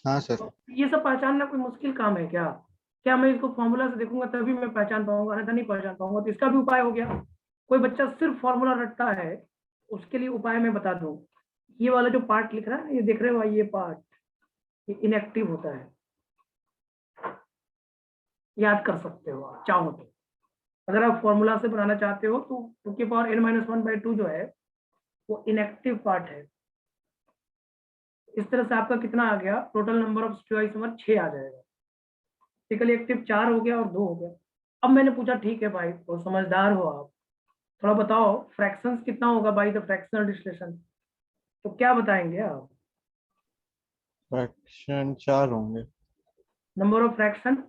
हाँ सर। तो ये सब पहचानना कोई मुश्किल काम है क्या? क्या मैं इसको फॉर्मूला से देखूंगा तभी मैं पहचान पाऊंगा, अन्यथा नहीं पहचान पाऊंगा? तो इसका भी उपाय हो गया। कोई बच्चा सिर्फ फॉर्मूला रटता है, उसके लिए उपाय मैं बता दूं। ये वाला जो पार्ट लिख रहा है, ये देख रहे हो, ये पार्ट ये इनएक्टिव होता है, याद कर सकते हो आप चाहो तो। अगर आप फॉर्मूला से बनाना चाहते हो तो 2 की पावर n-1/2 जो है वो इनएक्टिव पार्ट है। इस तरह से आपका कितना आ गया? टोटल नंबर ऑफ स्टीरियोइसोमर 6 आ जाएगा। ऑप्टिकली एक्टिव 4 हो गया और 2 हो गया। अब मैंने पूछा ठीक है भाई, तो समझदार हो आप, थोड़ा बताओ फ्रैक्शंस कितना होगा बाय द फ्रैक्शनल डिस्टिलेशन? तो क्या बताएंगे आप? फ्रैक्शन 4 होंगे। नंबर ऑफ फ्रैक्शन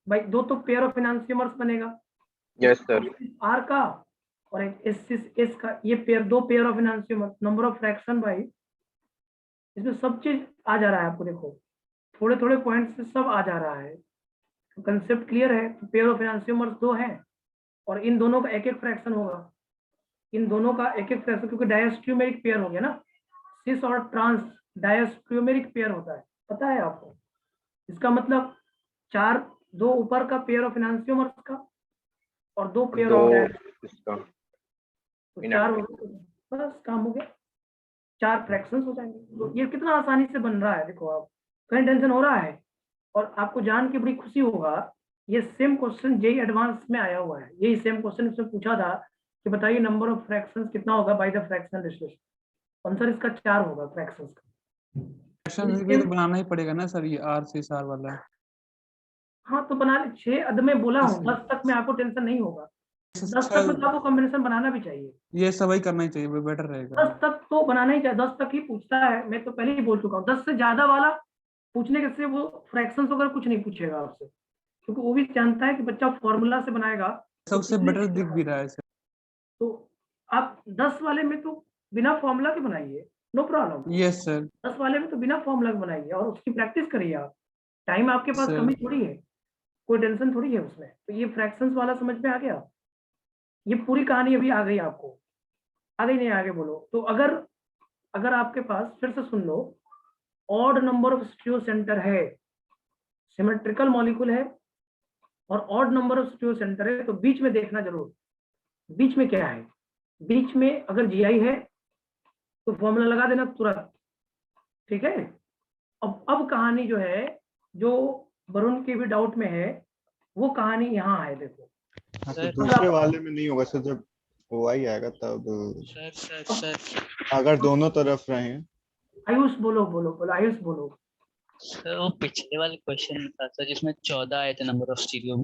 भाई 2 तो पेयर ऑफ एनांसियोमर्स बनेगा, यस सर। आर का और एक एस का, ये pair 2 pair of enantiomers. Number of fraction भाई इसमें सब चीज आ जा रहा है आपको, देखो थोड़े थोड़े पॉइंट से सब आ जा रहा है। तो कंसेप्ट क्लियर है। तो पेयर ऑफ एनांसियोमर्स 2 हैं और इन दोनों का एक एक फ्रैक्शन होगा, इन दोनों का एक एक फ्रैक्शन, क्योंकि डायस्ट्रियोमेरिक पेयर हो गया ना, सिस और ट्रांस डायस्ट्रियोमेरिक पेयर होता है, पता है आपको? इसका मतलब 4 2 ऊपर का पेयर ऑफ एनांसियोमर्स का और 2 पेयर 2 ऑफ इसका तो 4 हो गए, बस काम हो गया। 4 फ्रैक्शंस हो जाएंगे। तो ये कितना आसानी से बन रहा है, देखो आप कहीं टेंशन हो रहा है। और आपको जान के बड़ी खुशी होगा, ये सेम क्वेश्चन जेई एडवांस में आया हुआ है। यही सेम क्वेश्चन इसमें पूछा था कि बताइए नंबर ऑफ फ्रैक्शंस कितना होगा by the fractional distillation. Answer इसका 4 होगा फ्रैक्शंस का। फ्रैक्शन भी तो बनाना ही पड़ेगा ना सर, ये आर सिस आर वाला। हाँ तो बना ले, 6 अद में बोला हूँ, 10 तक में आपको टेंशन नहीं होगा। 10 तक में तो आपको कॉम्बिनेशन बनाना भी चाहिए, ये सब ही करना ही चाहिए, वो बेटर रहेगा। 10 तक तो बनाना ही चाहिए। 10 तक ही पूछता है, मैं तो पहले ही बोल चुका हूँ। 10 से ज्यादा वाला पूछने के से वो फ्रैक्शंस वगैरह कुछ नहीं पूछेगा आपसे, क्योंकि वो भी जानता है कि बच्चा फॉर्मूला से बनाएगा। तो सबसे इसलिए बेटर दिख भी रहा है सर। तो आप 10 वाले में तो बिना फॉर्मूला के बनाइए, नो प्रॉब्लम। Yes sir. 10 वाले में तो बिना फॉर्मूला के बनाइए और उसकी प्रैक्टिस करिए आप। टाइम आपके पास सर। कमी थोड़ी है, कोई टेंशन थोड़ी है उसमें। तो ये फ्रैक्शंस वाला समझ में आ गया? ये पूरी कहानी अभी आ गई आपको, आ गई नहीं? आगे बोलो। तो अगर आपके पास, फिर से सुन लो, odd number of stereo centre है, सिमेट्रिकल मॉलिक्यूल है और odd number of stereo centre है, तो बीच में देखना जरूर, बीच में क्या है। बीच में अगर जीआई है तो फॉर्मूला लगा देना तुरंत, ठीक है? अब कहानी जो है, जो वरुण के भी डाउट में है, वो कहानी यहाँ है, देखो। हाँ तो सर। दूसरे वाले में नहीं होगा सर, जब वो आई आएगा तब। सर अगर दोनों तरफ रहे। आयुष बोलो बोलो बोलो, आयुष बोलो। सर वो पिछले वाले क्वेश्चन था सर, जिसमें 14 आए थे नंबर ऑफ स्टीरियो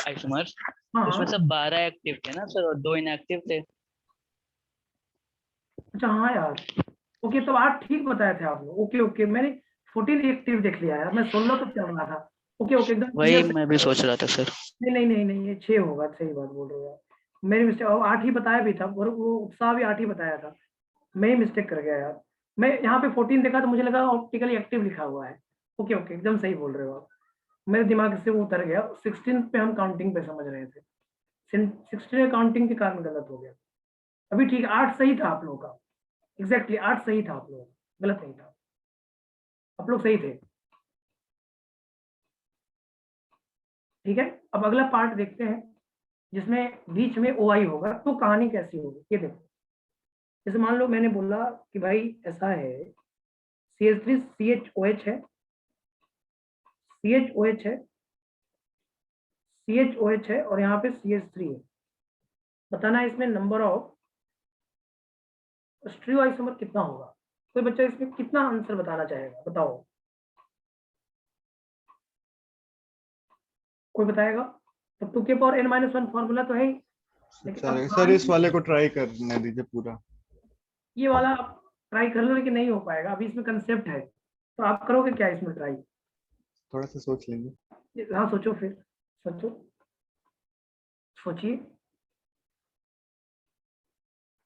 आइसोमर्स, हाँ उसमें सब 12 एक्टिव थे ना सर और 2 इनएक्टिव थे। अच्छा हाँ यार, ओके, तो 8 ठीक बताए थे आपने। ओके ओके, मैंने 14 एक्टिव देख लिया यार, मैं 16 तो चल रहा था। ओके ओके एकदम वही clear से- मैं भी सोच रहा था सर। नहीं नहीं नहीं नहीं, ये 6 होगा, सही बात बोल रहे हो आप। मेरी मिस्टेक, 8 ही बताया भी था, और वो उत्साह भी 8 ही बताया था, मैं ही मिस्टेक कर गया यार। मैं यहाँ पे 14 देखा तो मुझे लगा ऑप्टिकली एक्टिव लिखा हुआ है। ओके ओके एकदम सही बोल रहे हो आप, मेरे दिमाग से वो उतर गया। 16 पे हम काउंटिंग पे समझ रहे थे, 16 काउंटिंग के कारण गलत हो गया। अभी ठीक है, 8 सही था आप लोगों का, एग्जैक्टली 8 सही था आप लोगों का, गलत नहीं था, आप लोग सही थे। ठीक है, अब अगला पार्ट देखते हैं जिसमें बीच में ओ आई होगा, तो कहानी कैसी होगी ये देखो। जैसे मान लो मैंने बोला कि भाई ऐसा है, CH3 CHOH है, CHOH है, CHOH है, और यहाँ पे CH3 है। बताना है इसमें नंबर ऑफ स्टीरियो आइसोमर कितना होगा। कोई बच्चा इसमें कितना आंसर बताना चाहेगा, बताओ, कोई बताएगा? तो 2 के पावर n-1 फॉर्मूला तो है ही, लेकिन अब सर इस वाले को ट्राई करने दीजिए पूरा। ये वाला आप ट्राई कर लो, लेकिन नहीं हो पाएगा, अभी इसमें कंसेप्ट है, तो आप करोगे क्या इसमें ट्राई? थोड़ा सा सोच लेंगे। हाँ सोचो, फिर सोचो, सोचिए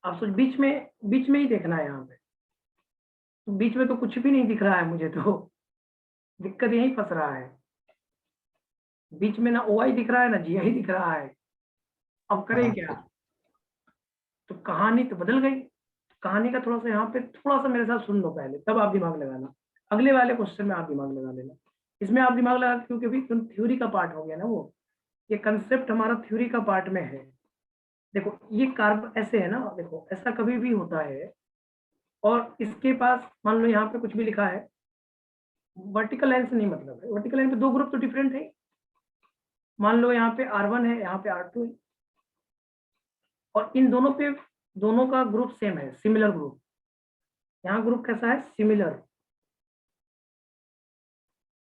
आप। सोच, बीच में ही देखना है यहाँ पे, तो बीच में तो कुछ भी नहीं दिख रहा है मुझे, तो दिक्कत यही फंस रहा है। बीच में ना OI दिख रहा है ना GI दिख रहा है, अब करें हाँ, क्या? तो कहानी तो बदल गई। कहानी का थोड़ा सा यहाँ पे थोड़ा सा मेरे साथ सुन लो पहले, तब आप दिमाग लगाना। अगले वाले क्वेश्चन में आप दिमाग लगा लेना, इसमें आप दिमाग लगा, क्योंकि अभी थ्योरी का पार्ट हो गया ना वो, ये कंसेप्ट हमारा थ्योरी का पार्ट में है। देखो ये कार्बन ऐसे है ना, देखो ऐसा कभी भी होता है, और इसके पास मान लो यहाँ पे कुछ भी लिखा है, वर्टिकल लाइन से नहीं मतलब है, वर्टिकल लाइन पे 2 ग्रुप तो डिफरेंट है। मान लो यहाँ पे R1 है, यहाँ पे R2 है, और इन दोनों पे दोनों का ग्रुप सेम है, सिमिलर ग्रुप। यहाँ ग्रुप कैसा है? सिमिलर।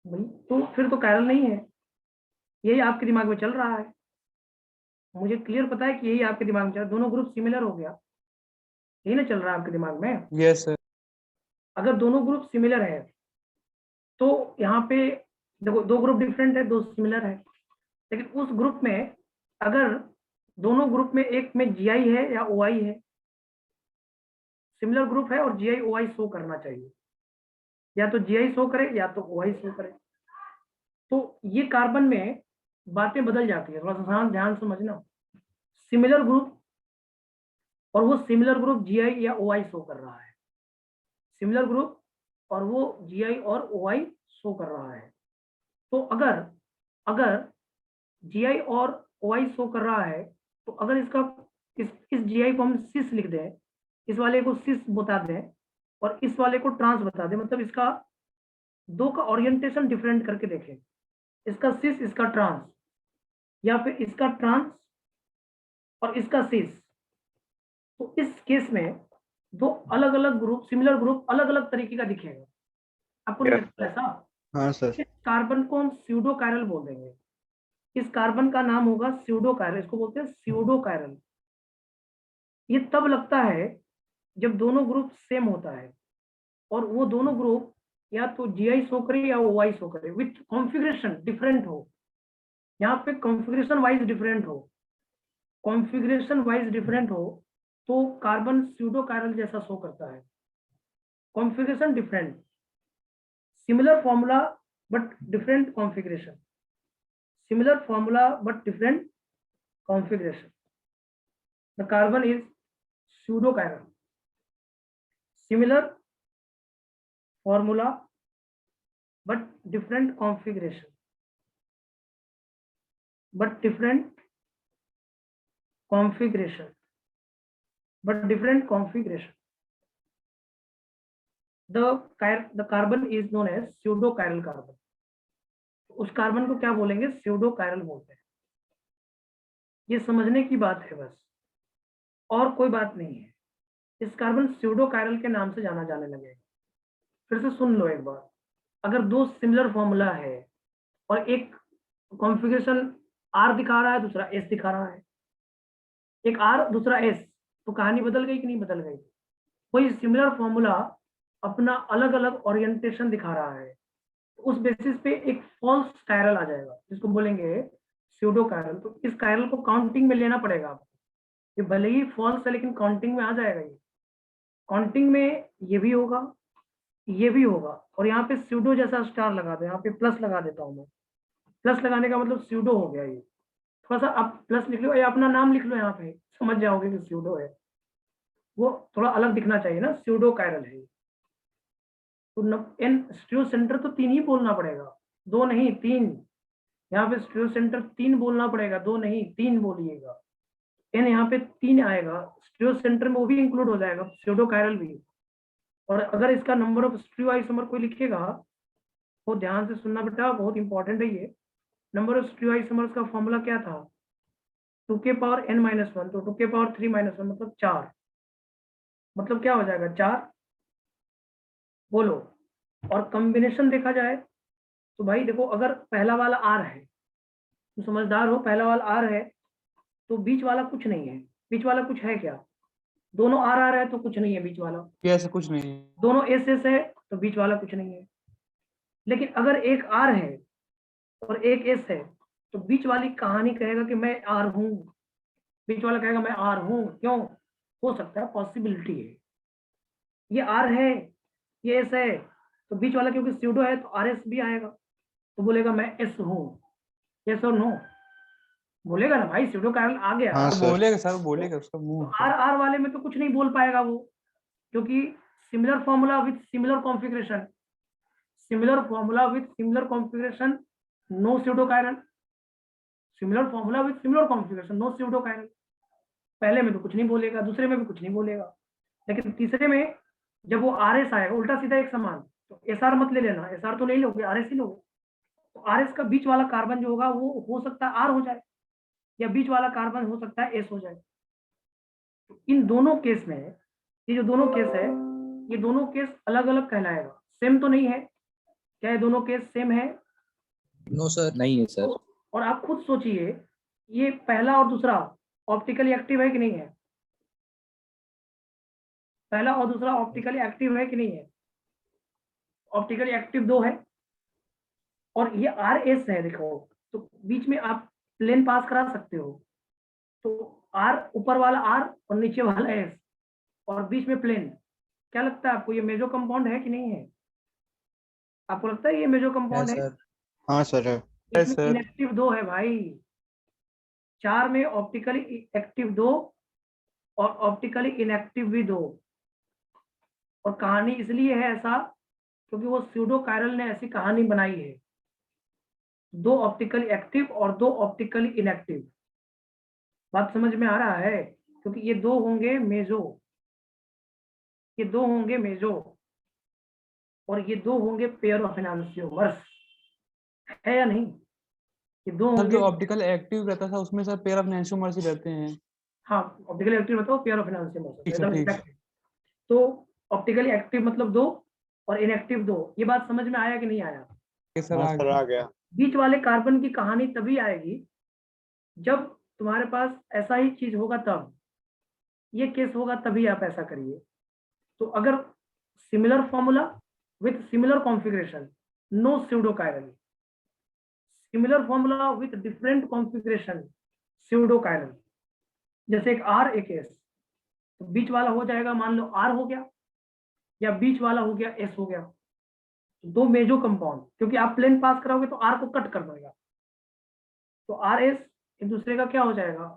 भाई तो फिर तो कायरल नहीं है, यही आपके दिमाग में चल रहा है, मुझे क्लियर पता है कि यही आपके दिमाग में चल रहा है, दोनों ग्रुप सिमिलर हो गया, यही ना चल रहा है आपके दिमाग में। Yes sir. अगर दोनों ग्रुप सिमिलर है तो यहाँ पे देखो 2 ग्रुप डिफरेंट है, 2 सिमिलर है, लेकिन उस ग्रुप में अगर दोनों ग्रुप में एक में GI है या OI है, सिमिलर ग्रुप है और GI OI शो करना चाहिए, या तो GI शो करे या तो OI शो करे। तो ये कार्बन में बातें बदल जाती है, थोड़ा सा ध्यान समझना। सिमिलर ग्रुप, और वो सिमिलर ग्रुप GI या OI शो कर रहा है, सिमिलर ग्रुप और वो GI और OI शो कर रहा है। तो अगर GI और OI शो कर रहा है, तो अगर इसका इस GI को हम सिस लिख दें, इस वाले को सिस बता दें और इस वाले को ट्रांस बता दें, मतलब इसका 2 का ओरिएंटेशन डिफरेंट करके देखें, इसका सिस इसका ट्रांस, या फिर इसका ट्रांस और इसका सिस, तो इस केस में 2 अलग अलग ग्रुप, सिमिलर ग्रुप अलग अलग तरीके का दिखेगा। आपको नहीं लगता ऐसा? हाँ सर। इस कार्बन को हम स्यूडो कायरल बोल देंगे, इस कार्बन का नाम होगा स्यूडो कायरल, इसको बोलते हैं स्यूडो कायरल। ये तब लगता है जब दोनों ग्रुप सेम होता है, और वो दोनों ग्रुप या तो GI शो करे या OI शो करे, विथ कॉन्फ़िगरेशन डिफरेंट हो। यहाँ पे कॉन्फ़िगरेशन वाइज डिफरेंट हो, कॉन्फ़िगरेशन वाइज डिफरेंट हो, तो कार्बन स्यूडो कायरल जैसा शो करता है। Configuration different, similar formula but different configuration, similar formula but different configuration. The carbon is pseudochiral. Similar formula but different configuration. But different configuration. But different configuration. The carbon is known as pseudochiral carbon. उस carbon को क्या बोलेंगे? Pseudo chiral बोलते हैं। ये समझने की बात है बस, और कोई बात नहीं है। इस कार्बन स्यूडो कायरल के नाम से जाना जाने लगेगा। फिर से सुन लो एक बार, अगर 2 सिमिलर फॉर्मूला है और एक कॉन्फ़िगरेशन R दिखा रहा है, दूसरा S दिखा रहा है, एक R दूसरा S, तो कहानी बदल गई कि नहीं बदल गई? कोई सिमिलर फॉर्मूला अपना अलग अलग ओरिएंटेशन दिखा रहा है, उस बेसिस पे एक फॉल्स कायरल आ जाएगा जिसको बोलेंगे स्यूडो कायरल। तो इस कायरल को काउंटिंग में लेना पड़ेगा आपको। ये भले ही फॉल्स है लेकिन काउंटिंग में आ जाएगा। ये काउंटिंग में ये भी होगा, ये भी होगा, और यहाँ पे स्यूडो जैसा स्टार लगा दो, यहाँ पे प्लस लगा देता हूँ मैं। प्लस लगाने का मतलब स्यूडो हो गया। ये थोड़ा सा आप प्लस लिख लो या अपना नाम लिख लो, यहाँ पे समझ जाओगे कि स्यूडो है। वो थोड़ा अलग दिखना चाहिए ना, स्यूडो कायरल है। तो एन स्टीरियो सेंटर तो 3 ही बोलना पड़ेगा, 2 नहीं 3। यहाँ पे स्टीरियो सेंटर 3 बोलना पड़ेगा, 2 नहीं 3 बोलिएगा। एन यहाँ पे 3 आएगा, स्टीरियो सेंटर में वो भी इंक्लूड हो जाएगा, स्यूडो कायरल भी। और अगर इसका नंबर ऑफ स्टीरियो आइसोमर कोई लिखेगा वो ध्यान से सुनना बेटा, बहुत इंपॉर्टेंट है ये। नंबर ऑफ स्टीरियो आइसोमर्स का फॉर्मूला क्या था? 2 के पावर n-1, तो 2 के पावर 3-1 मतलब 4। मतलब क्या हो जाएगा 4, बोलो। और कॉम्बिनेशन देखा जाए तो भाई देखो, अगर पहला वाला R है, तुम समझदार हो, पहला वाला R है तो बीच वाला कुछ नहीं है। बीच वाला कुछ है क्या? दोनों R है तो कुछ नहीं है बीच वाला। कैसे कुछ नहीं है? दोनों S है तो बीच वाला कुछ नहीं है। लेकिन अगर एक R है और एक S है तो बीच वाली कहानी कहेगा कि मैं R हूं। बीच वाला कहेगा मैं R हूं। क्यों? हो सकता है, पॉसिबिलिटी है। ये R है, ये S है, तो बीच वाला क्योंकि स्यूडो है तो RS भी आएगा, तो बोलेगा मैं S हूं। यस और नो? बोलेगा ना भाई, स्यूडो कायरल आ गया। हाँ सर। बोलेगा सर, बोलेगा उसका मुंह। R वाले में तो कुछ नहीं बोल पाएगा वो, क्योंकि similar formula with similar configuration, similar formula with similar configuration, no pseudo chiral. Similar formula with similar configuration, no pseudo chiral. पहले में तो कुछ नहीं बोलेगा, दूसरे में भी कुछ नहीं बोलेगा, लेकिन तीसरे में जब वो RS आएगा, उल्टा सीधा एक समान, तो SR मत ले लेना, SR तो नहीं लोगे, RS ही लोगे। तो RS का बीच वाला कार्बन जो होगा वो हो सकता है R हो जाए, या बीच वाला कार्बन हो सकता है S हो जाए। तो इन दोनों केस में, ये जो दोनों केस है, ये दोनों केस अलग अलग कहलाएगा। सेम तो नहीं है क्या? ये दोनों केस सेम है? No sir. नहीं है सर। और आप खुद सोचिए, ये पहला और दूसरा ऑप्टिकली एक्टिव है कि नहीं है? पहला और दूसरा ऑप्टिकली एक्टिव है कि नहीं है? ऑप्टिकली एक्टिव 2 है, और ये RS है। देखो, तो बीच में आप प्लेन पास करा सकते हो, तो R, ऊपर वाला R और नीचे वाला S, और बीच में प्लेन। क्या लगता है आपको, ये मेजो कंपाउंड है कि नहीं है? आपको लगता है ये मेजो कंपाउंड है? सर। हाँ सर है। इसमें इनएक्टिव 2 है भाई। 4 में ऑप्टिकली एक्टिव 2 और ऑप्टिकली इनएक्टिव भी 2। और कहानी इसलिए है ऐसा क्योंकि वो स्यूडो कायरल ने ऐसी कहानी बनाई है, 2 ऑप्टिकली एक्टिव और 2 ऑप्टिकली इनएक्टिव। बात समझ में आ रहा है? क्योंकि ये 2 होंगे मेजो, ये 2 होंगे मेजो, और ये 2 होंगे पेयर ऑफ एनांसियोमर्स, है या नहीं? ये 2 सर होंगे। जो ऑप्टिकल एक्टिव रहता था उसमें सर पेयर ऑफ एनांसियोमर्स ही रहते हैं। हाँ, ऑप्टिकली एक्टिव बताओ, पेयर ऑफ एनांसियोमर्स, ठीक एकदम है, ठीक। एग्जैक्ट। तो ऑप्टिकली एक्टिव मतलब 2 और इनएक्टिव 2। ये बात समझ में आया कि नहीं आया? सर हाँ सर आ गया। बीच वाले कार्बन की कहानी तभी आएगी जब तुम्हारे पास ऐसा ही चीज होगा, तब ये केस होगा, तभी आप ऐसा करिए। तो अगर similar formula with similar configuration, no pseudo chiral. Similar formula with different configuration, pseudo chiral. जैसे एक R एक S, तो बीच वाला हो जाएगा, मान लो R हो गया, या बीच वाला हो गया S हो गया। 2 मेजो कंपाउंड, क्योंकि आप प्लेन पास कराओगे तो R को कट कर देगा, तो RS एक दूसरे का क्या हो जाएगा,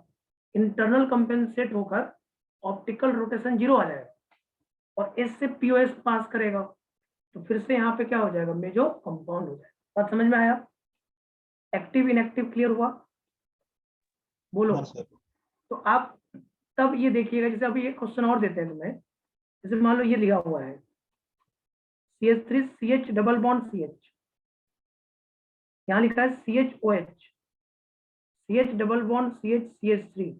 इंटरनल कंपेंसेट होकर ऑप्टिकल रोटेशन 0 आ जाएगा, और S से POS पास करेगा, तो फिर से यहाँ पे क्या हो जाएगा, मेजो कंपाउंड हो जाएगा। बात समझ में आया? एक्टिव इनएक्टिव क्लियर हुआ? बोलो। हाँ सर। तो आप तब ये देखिएगा, जैसे अभी एक क्वेश्चन और देते हैं तुम्हें, जैसे मान लो ये लिखा हुआ है CH3 CH double bond CH, यहाँ लिखा है CHOH, CH double bond CH CH3,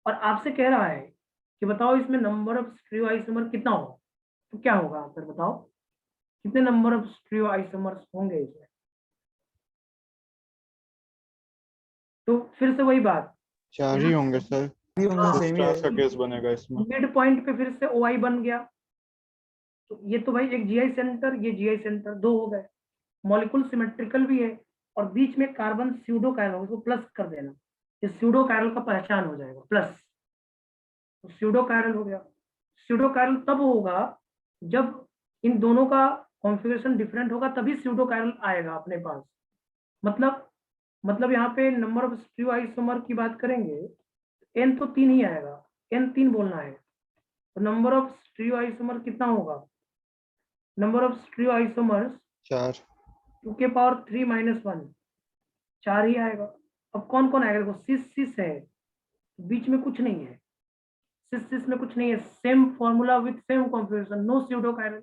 और आपसे कह रहा है कि बताओ इसमें नंबर ऑफ स्टीरियो आइसोमर कितना होगा। तो क्या होगा आंसर बताओ, कितने नंबर ऑफ स्टीरियो आइसोमर्स होंगे इसमें? तो फिर से वही बात, 4 ही होंगे सर। सेम ही स्टार का है। केस बनेगा इसमें। मिड पॉइंट पे फिर से OI बन गया, तो ये तो भाई एक GI सेंटर, ये GI सेंटर, 2 हो गए। मॉलिक्यूल सिमेट्रिकल भी है और बीच में कार्बन स्यूडो कायरल होगा, उसको प्लस कर देना, ये स्यूडो कायरल का पहचान हो जाएगा प्लस, तो स्यूडो कायरल हो गया। स्यूडो कायरल तब होगा जब इन दोनों का कॉन्फ़िगरेशन डिफरेंट होगा, तभी स्यूडो कायरल आएगा अपने पास। मतलब यहाँ पे नंबर ऑफ स्टीरियो आइसोमर की बात करेंगे, n तो 3 ही आएगा, n 3 बोलना है, तो नंबर ऑफ स्टीरियो आइसोमर कितना होगा? नंबर ऑफ स्टीरियो आइसोमर्स 4 2 के पावर 3 - 1, 4 ही आएगा। अब कौन कौन आएगा? देखो सिस सिस है, बीच में कुछ नहीं है, सिस सिस में कुछ नहीं है, same formula with same configuration, no pseudo chiral,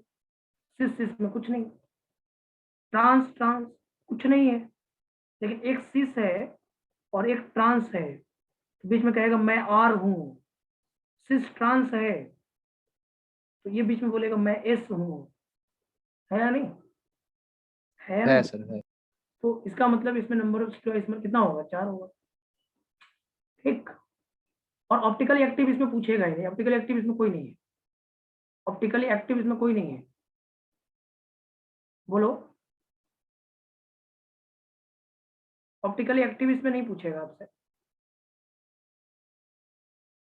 cis cis में कुछ नहीं, ट्रांस ट्रांस कुछ नहीं है, लेकिन एक सिस है और एक ट्रांस है, तो बीच में कहेगा मैं आर हूं, सिस ट्रांस है तो ये बीच में बोलेगा मैं एस हूं, है या नहीं? है या है नहीं? सर है। तो इसका मतलब इसमें नंबर ऑफ स्टीरियो आइसोमर कितना होगा? 4 होगा, ठीक। और ऑप्टिकली एक्टिव इसमें पूछेगा ही नहीं, ऑप्टिकली एक्टिव इसमें कोई नहीं है, ऑप्टिकली एक्टिव इसमें कोई नहीं है, बोलो। ऑप्टिकली एक्टिव इसमें नहीं पूछेगा आपसे,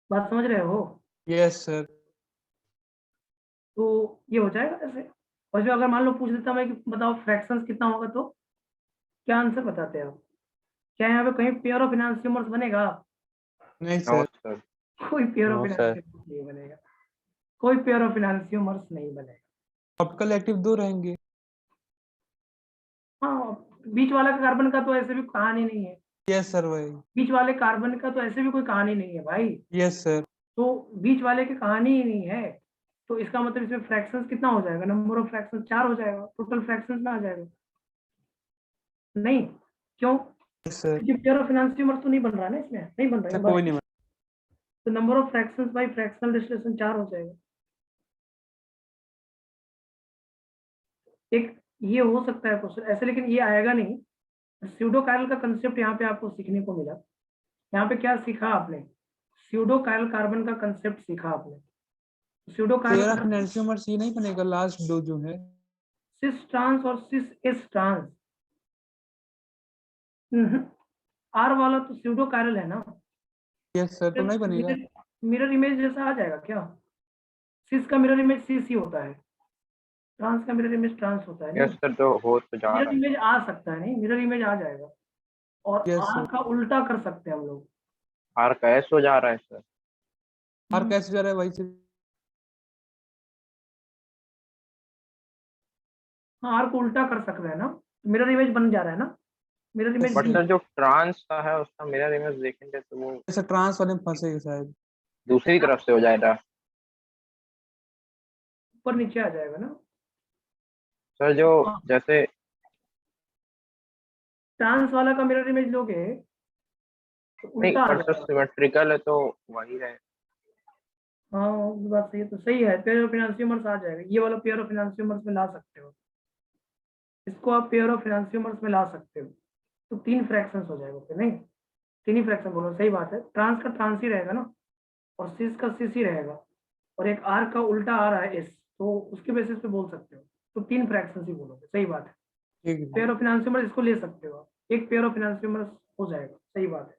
बात समझ रहे हो? Yes sir. तो ये हो जाएगा ऐसे। और जो अगर मान लो पूछ देता मैं कि बताओ फ्रैक्शंस कितना होगा, तो क्या आंसर बताते हैं आप? क्या यहाँ पे कहीं पेयर ऑफ इनैंसियोमर्स बनेगा? नहीं नो सर। सर। कोई पेयर ऑफ No, sir. इनैंसियोमर्स नहीं बनेगा, कोई पेयर ऑफ इनैंसियोमर्स नहीं बनेगा। ऑप्टिकल एक्टिव 2 रहेंगे। हाँ, बीच वाला कार्बन का तो ऐसे भी कहानी नहीं है, यस सर वही। बीच वाले कार्बन का तो ऐसे भी कोई कहानी नहीं है भाई, यस सर। तो बीच वाले की कहानी ही नहीं है, तो इसका मतलब इसमें फ्रैक्शंस कितना हो जाएगा? नंबर ऑफ फ्रैक्शंस 4 हो जाएगा, टोटल फ्रैक्शंस में आ जाएगा। नहीं, क्यों? Yes sir. क्योंकि पेयर ऑफ इनैंसियोमर्स तो नहीं बन रहा है ना, इसमें नहीं बन रहा है, कोई नहीं। तो number of fractions by fractional distillation 4 हो जाएगा। एक ये हो सकता है क्वेश्चन ऐसे, लेकिन ये आएगा नहीं। स्यूडो कायरल का कंसेप्ट यहाँ पे आपको सीखने को मिला। यहाँ पे क्या सीखा आपने? स्यूडो कायरल कार्बन का कंसेप्ट सीखा आपने। स्यूडो पेयर ऑफ कायरल इनैंसियोमर्स ये नहीं बनेगा लास्ट 2 जो है। सिस ट्रांस और सिस एस ट्रांस, आर वाला तो स्यूडो कायरल है ना, यस सर तो नहीं बनेगा। मिरर इमेज जैसा आ जाएगा क्या? सिस का मिरर इमेज सिस ही होता है, ट्रांस का मिरर इमेज ट्रांस होता है। यस सर, तो हो तो जा मिरर रहा है। इमेज आ सकता है, नहीं मिरर इमेज आ जाएगा, और Yes, आर sir. का उल्टा कर सकते हैं हम लोग। आर कैश हो जा रहा है सर। आर कैसे जा रहा है वही से। हाँ, आर को उल्टा कर सकते हैं ना, मिरर इमेज बन जा रहा है ना, मिरर इमेज बट सर जो ट्रांस का है उसका मिरर इमेज देखेंगे तो वो ऐसे ट्रांस वाले में फंसेगा शायद। दूसरी तरफ से हो जाएगा। ऊपर नीचे आ जाएगा ना। सर जो हाँ। जैसे ट्रांस वाला का मिरर इमेज लोगे तो नहीं, उल्टा आ पर सर जाएगा। सिमेट्रिकल है तो वही रहे। हाँ, वो बात सही है, तो सही है, पेयर ऑफ इनैंसियोमर्स आ जाएगा, ये वाला पेयर ऑफ इनैंसियोमर्स में ला सकते हो, इसको आप पेयर ऑफ इनैंसियोमर्स में ला सकते हो, तो 3 फ्रैक्शंस हो जाएगा फिर। नहीं, 3 ही फ्रैक्शन बोलो, सही बात है। ट्रांस का ट्रांस ही रहेगा ना, और सिस का सिस ही रहेगा, और एक आर का उल्टा आ रहा है एस, तो उसके बेसिस पे बोल सकते हो, तो 3 फ्रैक्शंस ही बोलोगे, सही बात है। ठीक है। पेयर ऑफ इनैंसियोमर्स इसको ले सकते हो आप, एक पेयर ऑफ इनैंसियोमर्स हो जाएगा, सही बात है,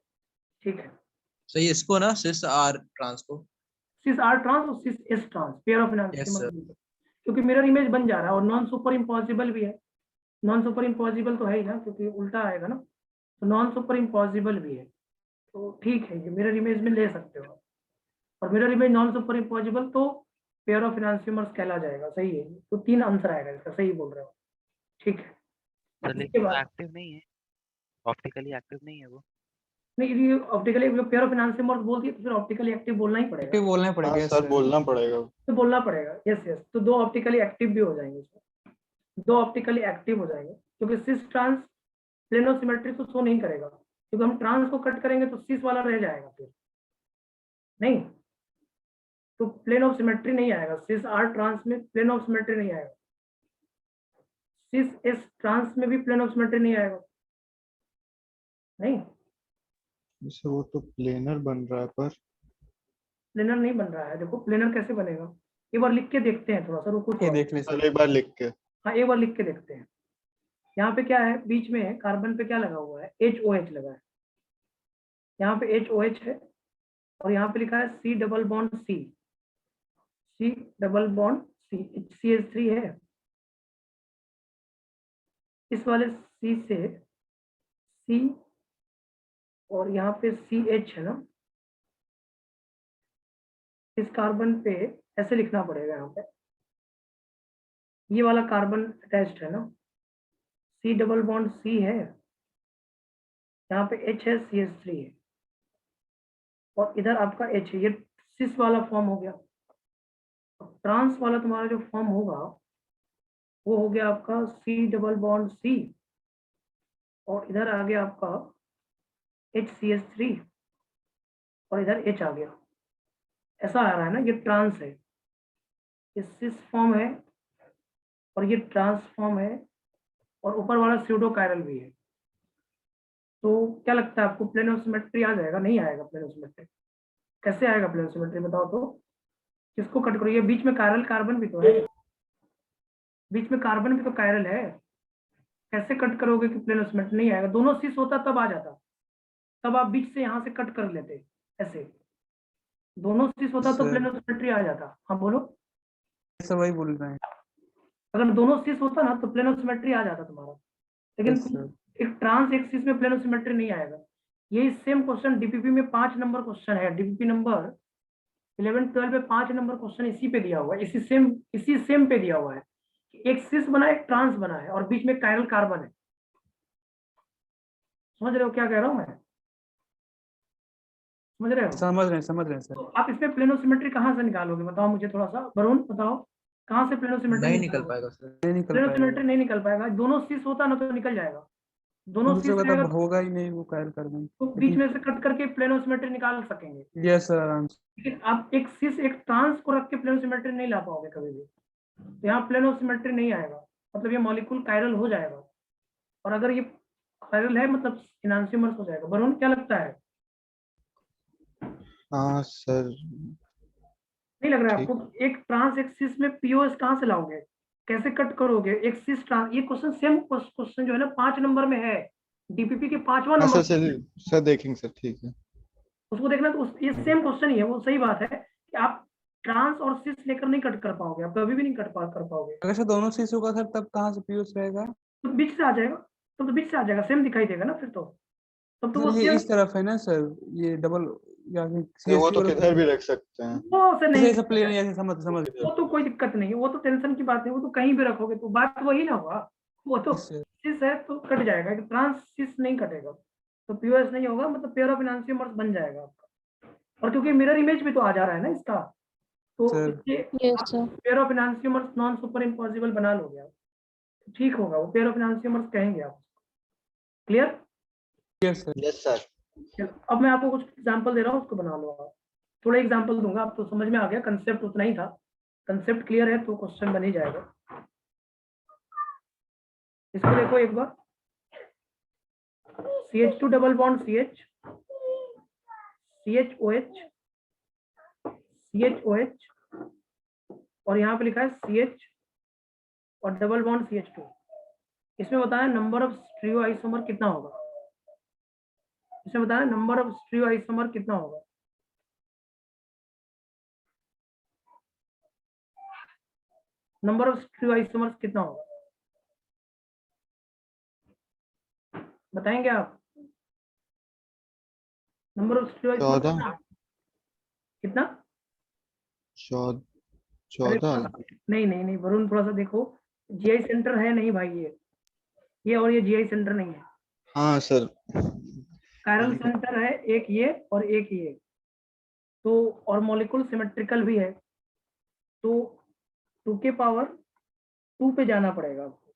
ठीक है। सही इसको ना सिस आर ट्रांस को सिस आर ट्रांस और सिस एस ट्रांस पेयर ऑफ इनैंसियोमर्स, क्योंकि मिरर इमेज बन जा रहा है, और नॉन सुपर इम्पॉसिबल भी है। नॉन सुपर इम्पॉसिबल तो है ही ना, क्योंकि उल्टा आएगा ना, तो नॉन सुपर इम्पॉसिबल भी है, तो ठीक है, ये मिरर इमेज में ले सकते हो आप। और mirror image non super impossible तो पेयर ऑफ इनैंसियोमर्स कहला जाएगा, सही है, तो 3 आंसर आएगा इसका, सही बोल रहे हो, ठीक है। सर इसके लेकिन वो बाद एक्टिव नहीं है, ऑप्टिकली एक्टिव नहीं है वो। नहीं, ये ऑप्टिकली पेयर ऑफ इनैंसियोमर्स बोल दिए तो फिर ऑप्टिकली एक्टिव बोलना ही पड़ेगा, एक्टिव बोलना ही हाँ पड़ेगा। yes, sir sir. बोलना पड़ेगा। तो बोलना पड़ेगा, यस यस, तो 2 ऑप्टिकली एक्टिव भी हो जाएंगे इसमें, 2 ऑप्टिकली एक्टिव हो जाएंगे, क्योंकि सिस ट्रांस प्लेनो सिमेट्री को शो नहीं करेगा, क्योंकि हम ट्रांस को कट करेंगे तो सिस वाला रह जाएगा फिर, नहीं, तो प्लेन ऑफ सिमेट्री नहीं आएगा, सिस आर ट्रांस में प्लेन ऑफ सिमेट्री नहीं आएगा, सिस एस ट्रांस में भी प्लेन ऑफ सिमेट्री नहीं आएगा, नहीं, जैसे वो तो प्लेनर बन रहा है पर प्लेनर नहीं बन रहा है। देखो प्लेनर कैसे बनेगा, एक बार लिख के देखते हैं, थोड़ा सा रुको, ये थोड़ा देख ले सर सर। एक बार लिख के। हाँ, एक बार लिख के देखते हैं, यहाँ पे क्या है, बीच में कार्बन पे क्या लगा हुआ है, HOH लगा है, यहाँ पे HOH है और यहाँ पे लिखा है C double bond C, C double bond C, CH3 है। इस वाले C से C और यहाँ पे CH है ना, इस कार्बन पे ऐसे लिखना पड़ेगा, यहाँ पे ये वाला कार्बन अटैच्ड है ना, C डबल बॉन्ड C है, यहाँ पे H है, CH3 है और इधर आपका H है, ये सिस वाला फॉर्म हो गया। ट्रांस वाला तुम्हारा जो फॉर्म होगा वो हो गया आपका C डबल बॉन्ड C और इधर आ गया आपका HCH3 और इधर H आ गया, ऐसा आ रहा है ना, ये ट्रांस है, ये सिस फॉर्म है और ये ट्रांस फॉर्म है और ऊपर वाला स्यूडो कायरल भी है। तो क्या लगता है आपको, प्लेन ऑफ सिमेट्री आ जाएगा? नहीं आएगा प्लेन ऑफ सिमेट्री। कैसे आएगा प्लेन ऑफ सिमेट्री बताओ तो? किसको कट करो, ये बीच में कायरल कार्बन भी तो है, बीच में कार्बन भी तो कायरल है, कैसे कट करोगे कि प्लेन ऑफ सिमेट्री? नहीं आएगा। दोनों सिस होता तब आ जाता, तब आप बीच से यहाँ से कट कर लेते, ऐसे दोनों सिस होता तो प्लेन ऑफ सिमेट्री आ जाता। हाँ बोलो, सर वही बोल रहे हैं। अगर दोनों सिस होता ना तो प्लेन ऑफ सिमेट्री आ जाता तुम्हारा, लेकिन Yes, sir. एक ट्रांस एक सिस में प्लेन ऑफ सिमेट्री नहीं आएगा। यही सेम क्वेश्चन डीपीपी में 5 नंबर क्वेश्चन है, डीपीपी नंबर 11-12 पे 5 नंबर क्वेश्चन इसी पे दिया हुआ है, इसी सेम पे दिया हुआ है। एक सिस बना, एक ट्रांस बना है और बीच में कायरल कार्बन है। समझ रहे हो क्या कह रहा हूं मैं? समझ रहे हो? समझ रहे हैं सर। तो आप इसमें प्लेन ऑफ सिमेट्री कहाँ से निकालोगे बताओ मुझे थोड़ा सा, वरुण बताओ कहाँ से प्लेन ऑफ सिमेट्री नहीं निकल पाएगा सर। नहीं निकल प्लेन ऑफ पाएगा। सिमेट्री नहीं निकल पाएगा। दोनों सिस होता ना तो निकल जाएगा, दोनों मुझे सिस पता रहेगा होगा ही नहीं वो कायल कर देंगे। तो बीच में से कट करके प्लेन ऑफ सिमेट्री निकाल सकेंगे, यस सर आराम से। लेकिन आप एक सिस एक ट्रांस को रख के प्लेन ऑफ सिमेट्री नहीं ला पाओगे कभी भी। तो यहाँ प्लेन ऑफ सिमेट्री नहीं आएगा, मतलब ये मॉलिक्यूल कायरल हो जाएगा, और अगर ये कायरल है मतलब इनांसियोमर्स हो जाएगा। वरुण क्या लगता है? हाँ सर नहीं लग रहा है ठीक। आपको? एक ट्रांस एक सिस में पीओएस कहाँ से लाओगे, कैसे कट करोगे? एक सिस ट्रांस, ये क्वेश्चन सेम क्वेश्चन जो है ना 5 नंबर में है, डीपीपी के 5वां हाँ नंबर सर देखेंगे सर, ठीक है। उसको देखना। तो ये सेम क्वेश्चन ही है, वो सही बात है कि आप ट्रांस और सिस लेकर नहीं कट कर पाओगे, आप कभी भी नहीं कर पाओगे। अगर सर दोनों चीज होगा सर तब कहाँ से पीयूष रहेगा? तो बीच से आ जाएगा, तो बीच से आ जाएगा, सेम दिखाई देगा ना फिर तो। तब तो वो सर ये सेम, इस तरफ है ना सर, ये डबल या वो CH3 तो किधर भी रख सकते हैं। वो से नहीं, ऐसे प्लेन ऐसे समझ वो तो कोई दिक्कत नहीं है, वो तो टेंशन की बात नहीं, वो तो कहीं भी रखोगे तो बात वही ना हुआ। वो तो सर। सिस है तो कट जाएगा, ट्रांस सिस नहीं कटेगा तो पीओएस नहीं होगा, मतलब पेयर ऑफ इनांसियोमर्स बन जाएगा आपका। और क्योंकि मिरर इमेज भी तो आ जा रहा है ना इसका, तो sir. Pair of enantiomers non super impossible बना लोगे आप, ठीक होगा, वो पेयर ऑफ इनांसियोमर्स कहेंगे आप। Clear? Yes sir. Yes sir. अब मैं आपको कुछ एग्जांपल दे रहा हूँ, उसको बना लो आप। थोड़ा एग्जांपल दूंगा, आप तो समझ में आ गया, कंसेप्ट उतना ही था, कंसेप्ट क्लियर है तो क्वेश्चन बन ही जाएगा। इसको देखो एक बार, CH2 double bond CH, CHOH, CHOH और यहाँ पे लिखा है CH और डबल बॉन्ड CH2। इसमें बताया नंबर ऑफ स्टीरियो आइसोमर कितना होगा, इसमें बताया नंबर ऑफ स्टीरियो आइसोमर कितना होगा। नंबर ऑफ स्टीरियो आइसोमर्स कितना होगा बताएंगे आप? नंबर ऑफ स्टीरियो आइसोमर्स 14 कितना? 14 नहीं वरुण थोड़ा सा देखो, जीआई सेंटर है नहीं भाई, ये और ये जीआई सेंटर नहीं है। हाँ सर। कायरल सेंटर है एक ये और एक ये, तो और मॉलिक्यूल सिमेट्रिकल भी है, तो 2 के पावर 2 पे जाना पड़ेगा आपको,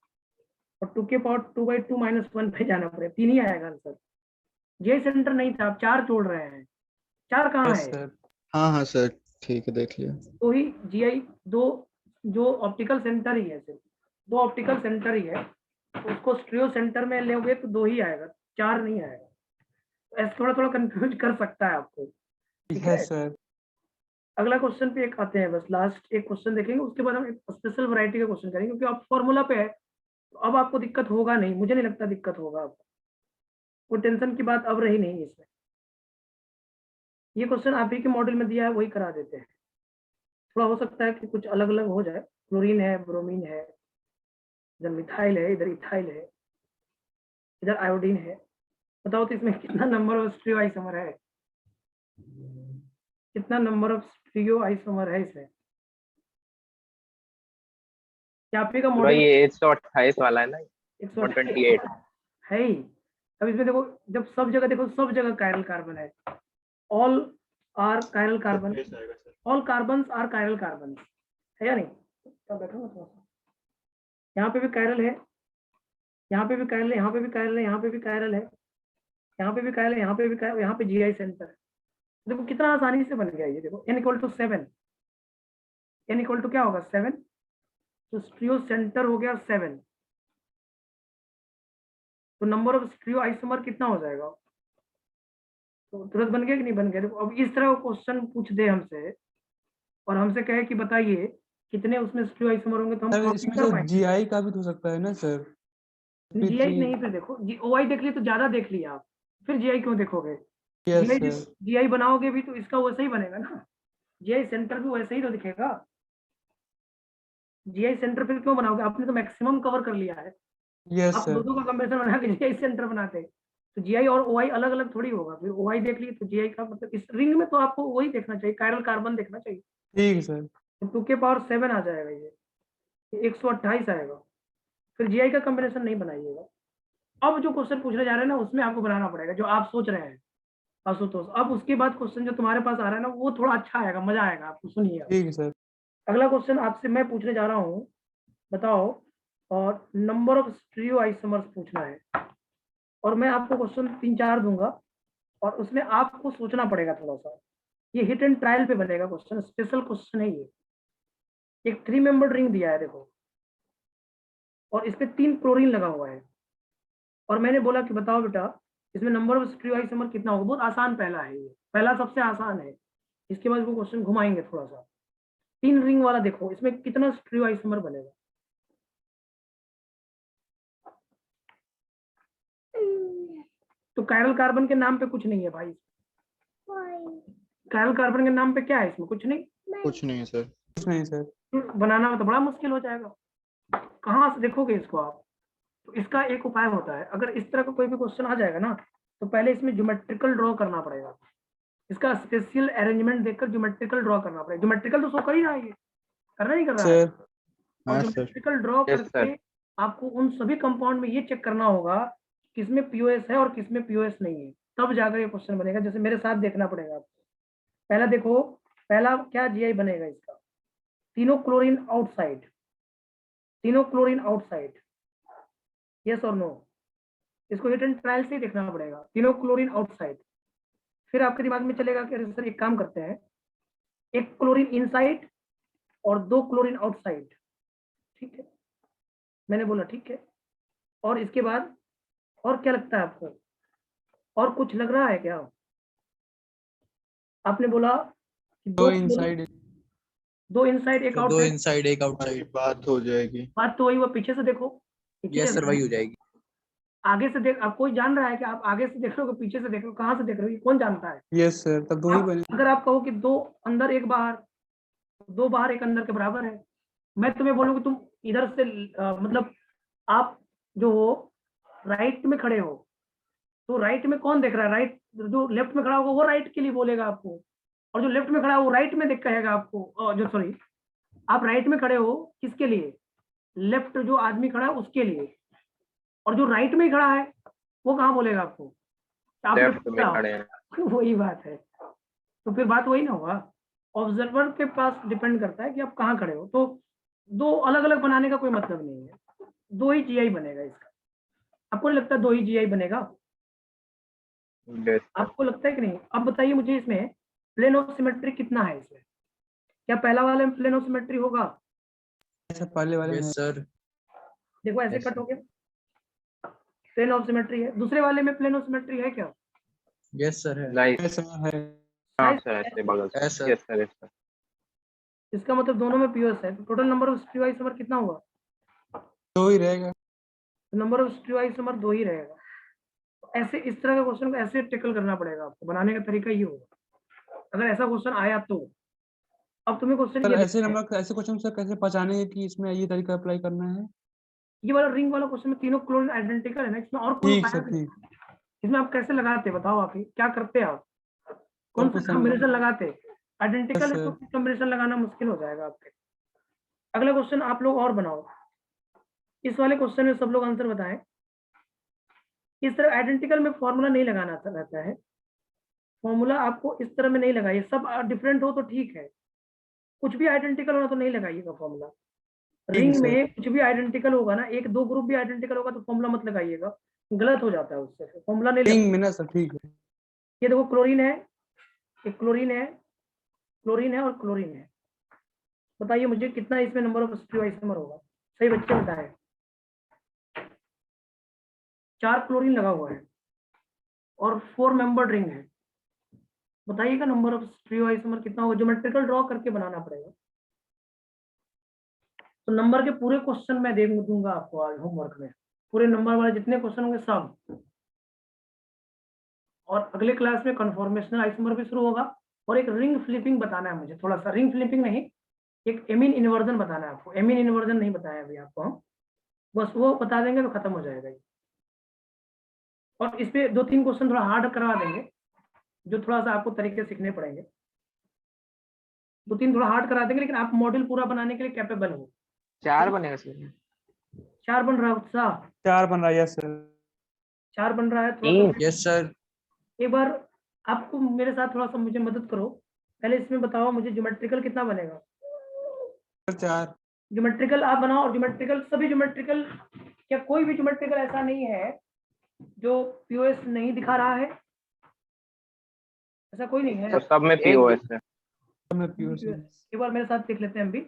और 2 के पावर 2/2 - 1 पे जाना पड़ेगा, 3 ही आएगा आंसर। जीआई सेंटर नहीं था, आप 4 जोड़ रहे हैं, 4 कहाँ यस है? सर। हाँ सर ठीक है, देख लिया। तो ही जीआई 2 जो ऑप्टिकल सेंटर ही है, सिर्फ 2 ऑप्टिकल सेंटर ही है, उसको स्टीरियो सेंटर में लोगे तो 2 ही आएगा, 4 नहीं आएगा। ऐसे थोड़ा कंफ्यूज कर सकता है आपको, ठीक है? Yes sir. अगला क्वेश्चन पे एक आते हैं, बस लास्ट एक क्वेश्चन देखेंगे, उसके बाद हम एक स्पेशल वैरायटी का क्वेश्चन करेंगे, क्योंकि आप फॉर्मूला पे है तो अब आपको दिक्कत होगा नहीं, मुझे नहीं लगता दिक्कत होगा आपको, कोई टेंशन की बात अब रही नहीं इसमें। ये क्वेश्चन आप ही के मॉडल में दिया है वही करा देते हैं, थोड़ा हो सकता है कि कुछ अलग अलग हो जाए, क्लोरीन है, ब्रोमीन है, इधर मिथाइल है, इधर इथाइल है, इधर आयोडीन है। बताओ तो इसमें कितना नंबर ऑफ स्टीरियो आइसोमर है, कितना नंबर ऑफ स्टीरियो आइसोमर है इसमें? क्या आप ही का भाई मॉडल ये 128 वाला है ना, 128 है ही। अब इसमें देखो, जब सब जगह देखो, सब जगह कायरल कार्बन है, all are chiral carbon, all carbons are chiral carbon, है या नहीं? तो बैठो ना थोड़ा सा, यहाँ पे भी कायरल है, यहाँ पे भी कायरल है, यहाँ पे भी कायरल है, यहाँ पे भी कायरल है, यहाँ पे भी कायरल है, यहाँ पे भी कायरल, यहाँ पे जीआई सेंटर है। देखो कितना आसानी से बन गया ये, देखो n equal to 7, n equal to क्या होगा 7, तो स्टीरियो सेंटर हो गया 7, तो नंबर ऑफ स्टीरियो आइसोमर कितना हो जाएगा? तो तुरंत बन गया कि नहीं बन गया? देखो अब इस तरह क्वेश्चन पूछ दे हमसे और हमसे कहे कि बताइए कितने उसमें स्टीरियो आइसोमर होंगे, तो हम सर कॉपी इसमें कर तो पाएंगे? जीआई का भी तो हो सकता है ना सर? जीआई नहीं, फिर देखो ओआई देख लिया तो ज्यादा देख लिया आप, फिर जीआई क्यों देखोगे? Yes GI sir. जीआई बनाओगे भी तो इसका वैसा ही बनेगा ना, जीआई सेंटर भी वैसे ही तो दिखेगा। जीआई सेंटर फिर क्यों बनाओगे? आपने तो मैक्सिमम कवर कर लिया है, यस आप सर। दो का कंपैरिजन बना के जीआई सेंटर बनाते, तो जीआई और ओआई अलग अलग थोड़ी होगा। फिर ओआई देख लिए तो जीआई का मतलब इस रिंग में तो आपको वही देखना चाहिए, कायरल कार्बन देखना चाहिए। ठीक है सर। तो 2 के पावर 7 आ जाएगा, ये 128 आएगा। फिर जीआई का कंपैरिजन नहीं बनाइएगा। अब जो क्वेश्चन पूछने जा रहे हैं ना, उसमें आपको बनाना पड़ेगा जो आप सोच रहे हैं आशुतोष। अब उसके बाद क्वेश्चन जो तुम्हारे पास आ रहा है ना, वो थोड़ा अच्छा आएगा, मजा आएगा आपको, सुनिए। ठीक है सर। अगला क्वेश्चन आपसे मैं पूछने जा रहा हूँ, बताओ, और नंबर ऑफ स्टीरियो आइसोमर्स पूछना है, और मैं आपको क्वेश्चन 3-4 दूंगा और उसमें आपको सोचना पड़ेगा थोड़ा सा। ये हिट एंड ट्रायल पे बनेगा क्वेश्चन, स्पेशल क्वेश्चन है ये। एक 3 मेंबर्ड रिंग दिया है देखो, और इस पे 3 क्लोरीन लगा हुआ है, और मैंने बोला कि बताओ बेटा इसमें नंबर ऑफ स्टीरियो आइसोमर कितना होगा। बहुत आसान पहला है ये, पहला सबसे आसान है। इसके बाद वो क्वेश्चन घुमाएंगे थोड़ा सा। 3 रिंग वाला देखो, इसमें कितना स्टीरियो आइसोमर बनेगा? तो कायरल कार्बन के नाम पे कुछ नहीं है भाई, कायरल कार्बन के नाम पे क्या है इसमें? कुछ नहीं। कुछ नहीं है सर। कुछ नहीं सर। बनाना तो बड़ा मुश्किल हो जाएगा, कहाँ से देखोगे इसको आप? तो इसका एक उपाय होता है, अगर इस तरह का कोई भी क्वेश्चन आ जाएगा ना, तो पहले इसमें ज्योमेट्रिकल ड्रॉ करना पड़ेगा, इसका स्पेशल अरेंजमेंट देखकर ज्योमेट्रिकल ड्रॉ करना पड़ेगा। ज्योमेट्रिकल तो शो कर ही रहा है, ये करना नहीं कर रहा है? सर। और हाँ सर। ज्योमेट्रिकल ड्रॉ Yes, करके आपको उन सभी कंपाउंड में ये चेक करना होगा किसमें पीओएस है और किसमें पीओएस नहीं है, तब जाकर ये क्वेश्चन बनेगा। जैसे मेरे साथ देखना पड़ेगा आपको। पहला देखो, पहला क्या जीआई बनेगा इसका? तीनों क्लोरीन आउटसाइड, तीनों क्लोरीन आउटसाइड, यस और नो? इसको हिट एंड ट्रायल से ही देखना पड़ेगा, तीनों क्लोरीन आउटसाइड। फिर आपके दिमाग में चलेगा कि अरे सर एक काम करते हैं, एक क्लोरीन इनसाइड और 2 क्लोरीन आउटसाइड, ठीक है? मैंने बोला ठीक है, और इसके बाद और क्या लगता है आपको? और कुछ लग रहा है क्या? आपने बोला कि दो इनसाइड, 2 इनसाइड एक दो आउटसाइड, इनसाइड एक आउटसाइड। बात हो जाएगी। बात तो वही हुआ। पीछे से देखो, पीछे यस से सर, वही हो जाएगी। आगे से देख, आप कोई जान रहा है कि आप आगे से देख रहे हो कि पीछे से देख रहे हो? कहाँ से देख रहे हो, ये कौन जानता है? यस सर, तब दो ही बने। अगर आप कहो कि 2 अंदर एक बाहर, 2 बाहर एक अंदर के बराबर है। मैं तुम्हें बोलूँ कि तुम इधर से मतलब आप जो हो राइट में खड़े हो, तो राइट में कौन देख रहा है? राइट, जो लेफ्ट में खड़ा होगा वो राइट के लिए बोलेगा आपको, और जो लेफ्ट में खड़ा है वो राइट में देख कहेगा आपको। जो सॉरी, आप राइट में खड़े हो किसके लिए? लेफ्ट जो आदमी खड़ा है उसके लिए, और जो राइट में खड़ा है वो कहाँ बोलेगा आपको? आपने लेफ्ट में पूछा। खड़े हैं। वही बात है, तो फिर बात वही ना हुआ। ऑब्जर्वर के पास डिपेंड करता है कि आप कहाँ खड़े हो। तो 2 अलग अलग बनाने का कोई मतलब नहीं है, 2 ही जीआई बनेगा इसका। आपको नहीं लगता 2 ही जीआई बनेगा? Yes, आपको लगता है कि नहीं? अब बताइए मुझे, इसमें प्लेन ऑफ सिमेट्री कितना है इसमें? क्या पहला वाले में प्लेन ऑफ सिमेट्री होगा? ऐसा पहले वाले में यस सर। देखो ऐसे Yes, कट sir. हो गया, प्लेन ऑफ सिमेट्री है। दूसरे वाले में प्लेन ऑफ सिमेट्री है क्या? यस सर है। नहीं ऐसा है। हाँ सर, ऐसे बगल से। Yes, sir. Yes sir, yes sir. इसका मतलब दोनों में पीओएस है, तो total number of stereo isomer कितना हुआ? दो ही रहेगा। तो नंबर ऑफ स्टीरियो आइसोमर 2 ही रहेगा। ऐसे इस तरह का क्वेश्चन को ऐसे टेकल करना पड़ेगा आपको, बनाने का तरीका ये होगा अगर ऐसा क्वेश्चन आया तो। अब तुम्हें क्वेश्चन सर ये ऐसे नंबर ऐसे क्वेश्चन सर कैसे पहचानेंगे कि इसमें ये तरीका अप्लाई करना है? ये वाला रिंग वाला क्वेश्चन में तीनों क्लोरीन आइडेंटिकल है ना, इसमें और कोई ठीक उपाय सर नहीं। ठीक। इसमें आप कैसे लगाते बताओ, आप ही क्या करते आप, कौन कुछ सा कॉम्बिनेशन लगाते? आइडेंटिकल है तो सर कॉम्बिनेशन लगाना मुश्किल हो जाएगा आपके। अगला क्वेश्चन आप लोग और बनाओ। इस वाले क्वेश्चन में सब लोग आंसर बताएं। इस तरह आइडेंटिकल में फॉर्मूला नहीं लगाना रहता है, फॉर्मूला आपको इस तरह में नहीं लगाइए। सब डिफरेंट हो तो ठीक है, कुछ भी आइडेंटिकल होना तो नहीं लगाइएगा फॉर्मूला। ठीक है रिंग सर। में कुछ भी आइडेंटिकल होगा ना, एक दो ग्रुप भी आइडेंटिकल होगा तो फॉर्मूला मत लगाइएगा, गलत हो जाता है उससे, फॉर्मूला नहीं रिंग लगा। में ना सर ठीक है। ये देखो क्लोरीन है, एक क्लोरीन है, क्लोरीन है और क्लोरीन है। बताइए मुझे कितना इसमें नंबर ऑफ स्टीरियो आइसोमर होगा? सही बच्चे बताएं। 4 क्लोरीन लगा हुआ है और 4 मेंबर्ड रिंग है। बताइएगा नंबर ऑफ स्टीरियो आइसोमर कितना होगा? ज्योमेट्रिकल ड्रॉ करके बनाना पड़ेगा। तो नंबर के पूरे क्वेश्चन मैं दे दूंगा आपको आज होमवर्क में, पूरे नंबर वाले जितने क्वेश्चन होंगे सब। और अगले क्लास में कन्फॉर्मेशनल आइसोमर भी शुरू होगा और एक रिंग फ्लिपिंग बताना है मुझे, थोड़ा सा रिंग फ्लिपिंग नहीं, एक एमीन इन्वर्जन बताना है आपको। एमीन इन्वर्जन नहीं बताया अभी आपको हम, बस वो बता देंगे तो खत्म हो जाएगा ये। और इस पे 2-3 क्वेश्चन थोड़ा हार्ड करवा देंगे, जो थोड़ा सा आपको तरीके सीखने पड़ेंगे। 2-3 थोड़ा हार्ड करा देंगे, लेकिन आप मॉड्यूल पूरा बनाने के लिए कैपेबल हो। 4 बनेगा सर? 4 बन रहा है उत्साह? 4 बन रहा है यस सर। 4 बन रहा है थोड़ा सा। Yes sir. एक बार आपको मेरे साथ थोड़ा सा मुझे मदद करो, पहले इसमें बताओ मुझे ज्योमेट्रिकल कितना बनेगा? 4। ज्योमेट्रिकल आप बनाओ, और ज्योमेट्रिकल सभी ज्योमेट्रिकल, क्या कोई भी ज्योमेट्रिकल ऐसा नहीं है जो पीओएस नहीं दिखा रहा है? ऐसा कोई नहीं है। तो सब में पीओएस है। एक बार मेरे साथ देख लेते हैं हम भी।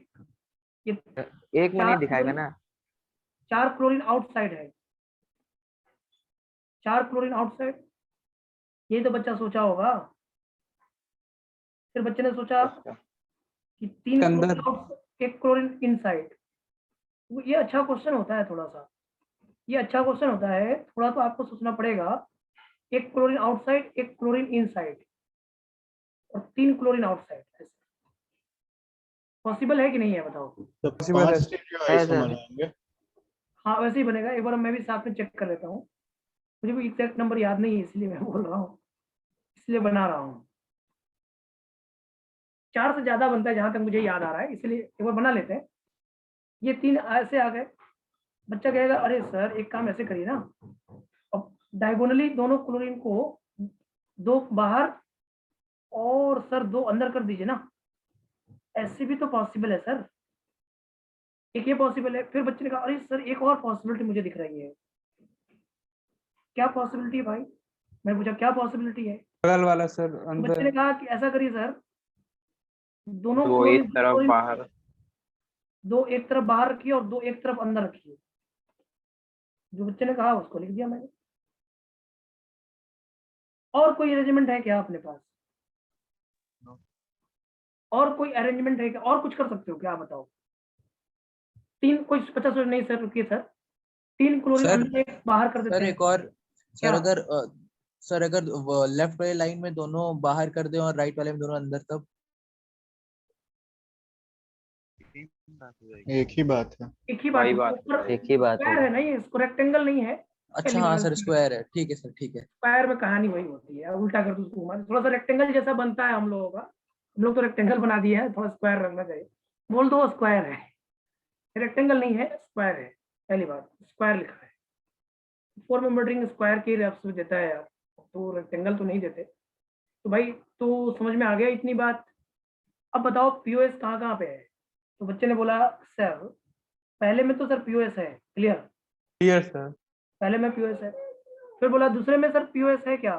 ये एक में नहीं दिखाएगा ना? 4 क्लोरीन आउटसाइड है, 4 क्लोरीन आउटसाइड। यही तो बच्चा सोचा होगा। फिर बच्चे ने सोचा कि 3 अंदर। Chlorine out, 1 chlorine inside. ये अच्छा क्वेश्चन होता है, थोड़ा सा ये अच्छा क्वेश्चन होता है, थोड़ा तो आपको सोचना पड़ेगा। 1 क्लोरीन आउटसाइड, 1 क्लोरीन इनसाइड और 3 क्लोरीन आउटसाइड। पॉसिबल है कि नहीं है बताओ? तो Possible 5 है। स्टीरियो आइसोमर आएंगे। हाँ वैसे ही बनेगा। एक बार मैं भी साथ में चेक कर लेता हूँ, मुझे भी एग्जैक्ट नंबर याद नहीं है इसलिए मैं बोल रहा हूँ, इसलिए बना रहा हूँ। 4 से ज्यादा बनता है जहां तक मुझे याद आ रहा है, इसलिए एक बार बना लेते हैं। ये 3 ऐसे आ गए। बच्चा कहेगा अरे सर एक काम ऐसे करिए ना, अब डायगोनली दोनों क्लोरीन को 2 बाहर और सर 2 अंदर कर दीजिए ना। ऐसे भी तो पॉसिबल है सर, एक ये पॉसिबल है। फिर बच्चे ने कहा अरे सर एक और पॉसिबिलिटी मुझे दिख रही है। क्या पॉसिबिलिटी है भाई? मैं पूछा क्या पॉसिबिलिटी है? बगल वाला सर तो अंदर। बच्चे ने कहा कि ऐसा करिए सर, दोनों दो क्लोरीन एक तरफ बाहर, 2 एक तरफ बाहर रखिए और 2 एक तरफ अंदर रखिए। जो बच्चे ने कहा उसको लिख दिया मैंने। और कोई अरेंजमेंट है क्या अपने पास? और कोई अरेंजमेंट है क्या? और कुछ कर सकते हो क्या बताओ? 3 कोई 50 नहीं सर, रुकिए सर। 3 क्लोरीन सर, अंदर एक बाहर कर देते सर हैं। एक और क्या? सर अगर लेफ्ट वाले लाइन में दोनों बाहर कर दे और राइट वाले में दोनों अंदर, तब एक ही बात है। एक ही बात वही है। बात ऊपर एक ही बात स्क्वायर है। है ना, ये इसको रेक्टेंगल नहीं है। अच्छा हाँ सर स्क्वायर है, ठीक है सर ठीक है। स्क्वायर में कहानी वही होती है, उल्टा कर दो उसको घुमा दो। थोड़ा सा रेक्टेंगल जैसा बनता है हम लोगों का, हम लोग तो रेक्टेंगल बना दिए है, थोड़ा स्क्वायर रखना चाहिए। बोल दो स्क्वायर है, रेक्टेंगल नहीं है स्क्वायर है। पहली बात स्क्वायर लिखा है, 4 मेंबर रिंग स्क्वायर के रेप्स में देता है यार, तो रेक्टेंगल तो नहीं देते। तो भाई तो समझ में आ गया इतनी बात। अब बताओ पीओएस कहाँ कहाँ पे है? तो बच्चे ने बोला सर पहले में तो सर पीओएस है, क्लियर, क्लियर सर। पहले में पीओएस है। फिर बोला दूसरे में सर पीओएस है क्या?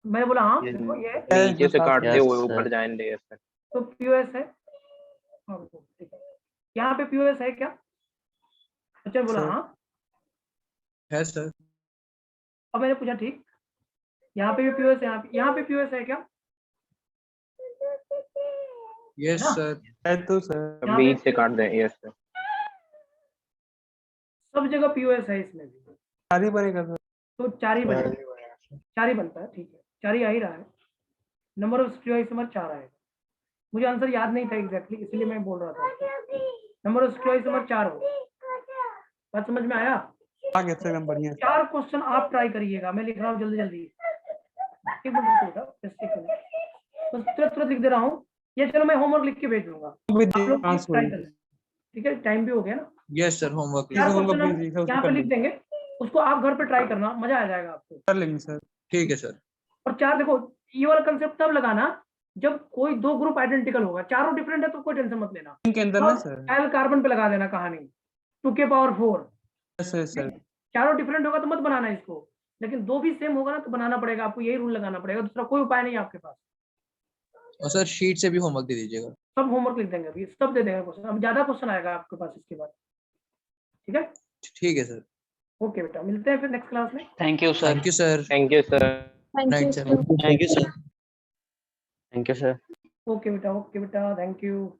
मैं बोला हाँ ये देखो ये नीचे से काटते Yes, हुए sir. ऊपर जाएंगे ऐसे। तो पीओएस है। हाँ, ठीक है। यहाँ पे पीओएस है क्या? बच्चे ने बोला सर। हाँ। है सर। अब मैंने पूछा ठीक, यहाँ पे भी पीओएस है, यहाँ पे पीओएस है क्या? यस ना? सर। है तो सर। यहाँ बीच पे से काट दें, यस सर। सब जगह पीओएस है इसमें भी, चार ही बनेगा सर। तो 4 ही बने, चार ही बनेगा सर। 4 ही बनता है, ठीक है, 4 ही आ ही रहा है। नंबर ऑफ स्टीरियोइसोमर 4 आएगा। मुझे आंसर याद नहीं था एग्जैक्टली, इसलिए मैं बोल रहा था। नंबर ऑफ स्टीरियोइसोमर 4 हो, बात समझ में आया? आ गया सर, एकदम बढ़िया। 4 क्वेश्चन आप ट्राई करिएगा, मैं लिख रहा हूँ जल्दी जल्दी। एक मिनट बेटा, just एक मिनट, बस तुरंत तुरंत लिख दे रहा हूँ ये। चलो मैं होमवर्क लिख के भेज दूंगा, आप लोग ट्राई कर लें, ठीक है? टाइम भी हो गया ना। Yes sir, homework 4 homework question हम भेज दीजिए, उसको यहाँ पे कर लिख लेंगे। देंगे, उसको आप घर पे ट्राई करना, मजा आ जाएगा आपको। कर लेंगे सर। ठीक है सर। और 4 देखो, ये वाला कंसेप्ट तब लगाना जब कोई 2 ग्रुप आइडेंटिकल होगा, चारों डिफरेंट है तो कोई टेंशन मत लेना। इनके अंदर ना सर। एल कार्बन पे लगा देना कहानी 2 के पावर 4। सर चारों डिफरेंट होगा तो मत बनाना इसको, लेकिन 2 भी सेम होगा ना तो बनाना पड़ेगा आपको, यही रूल लगाना पड़ेगा, दूसरा कोई उपाय नहीं है आपके पास। और सर शीट से भी होमवर्क दे दीजिएगा। सब होमवर्क लिख देंगे अभी, सब दे देंगे क्वेश्चन, अब ज्यादा क्वेश्चन आएगा आपके पास इसके बाद, ठीक है? ठीक है सर। ओके बेटा, मिलते हैं फिर नेक्स्ट क्लास में। Thank you sir. Thank you sir. Thank you sir. Night sir. Thank you sir. Thank you sir. Okay बेटा, थैंक यू।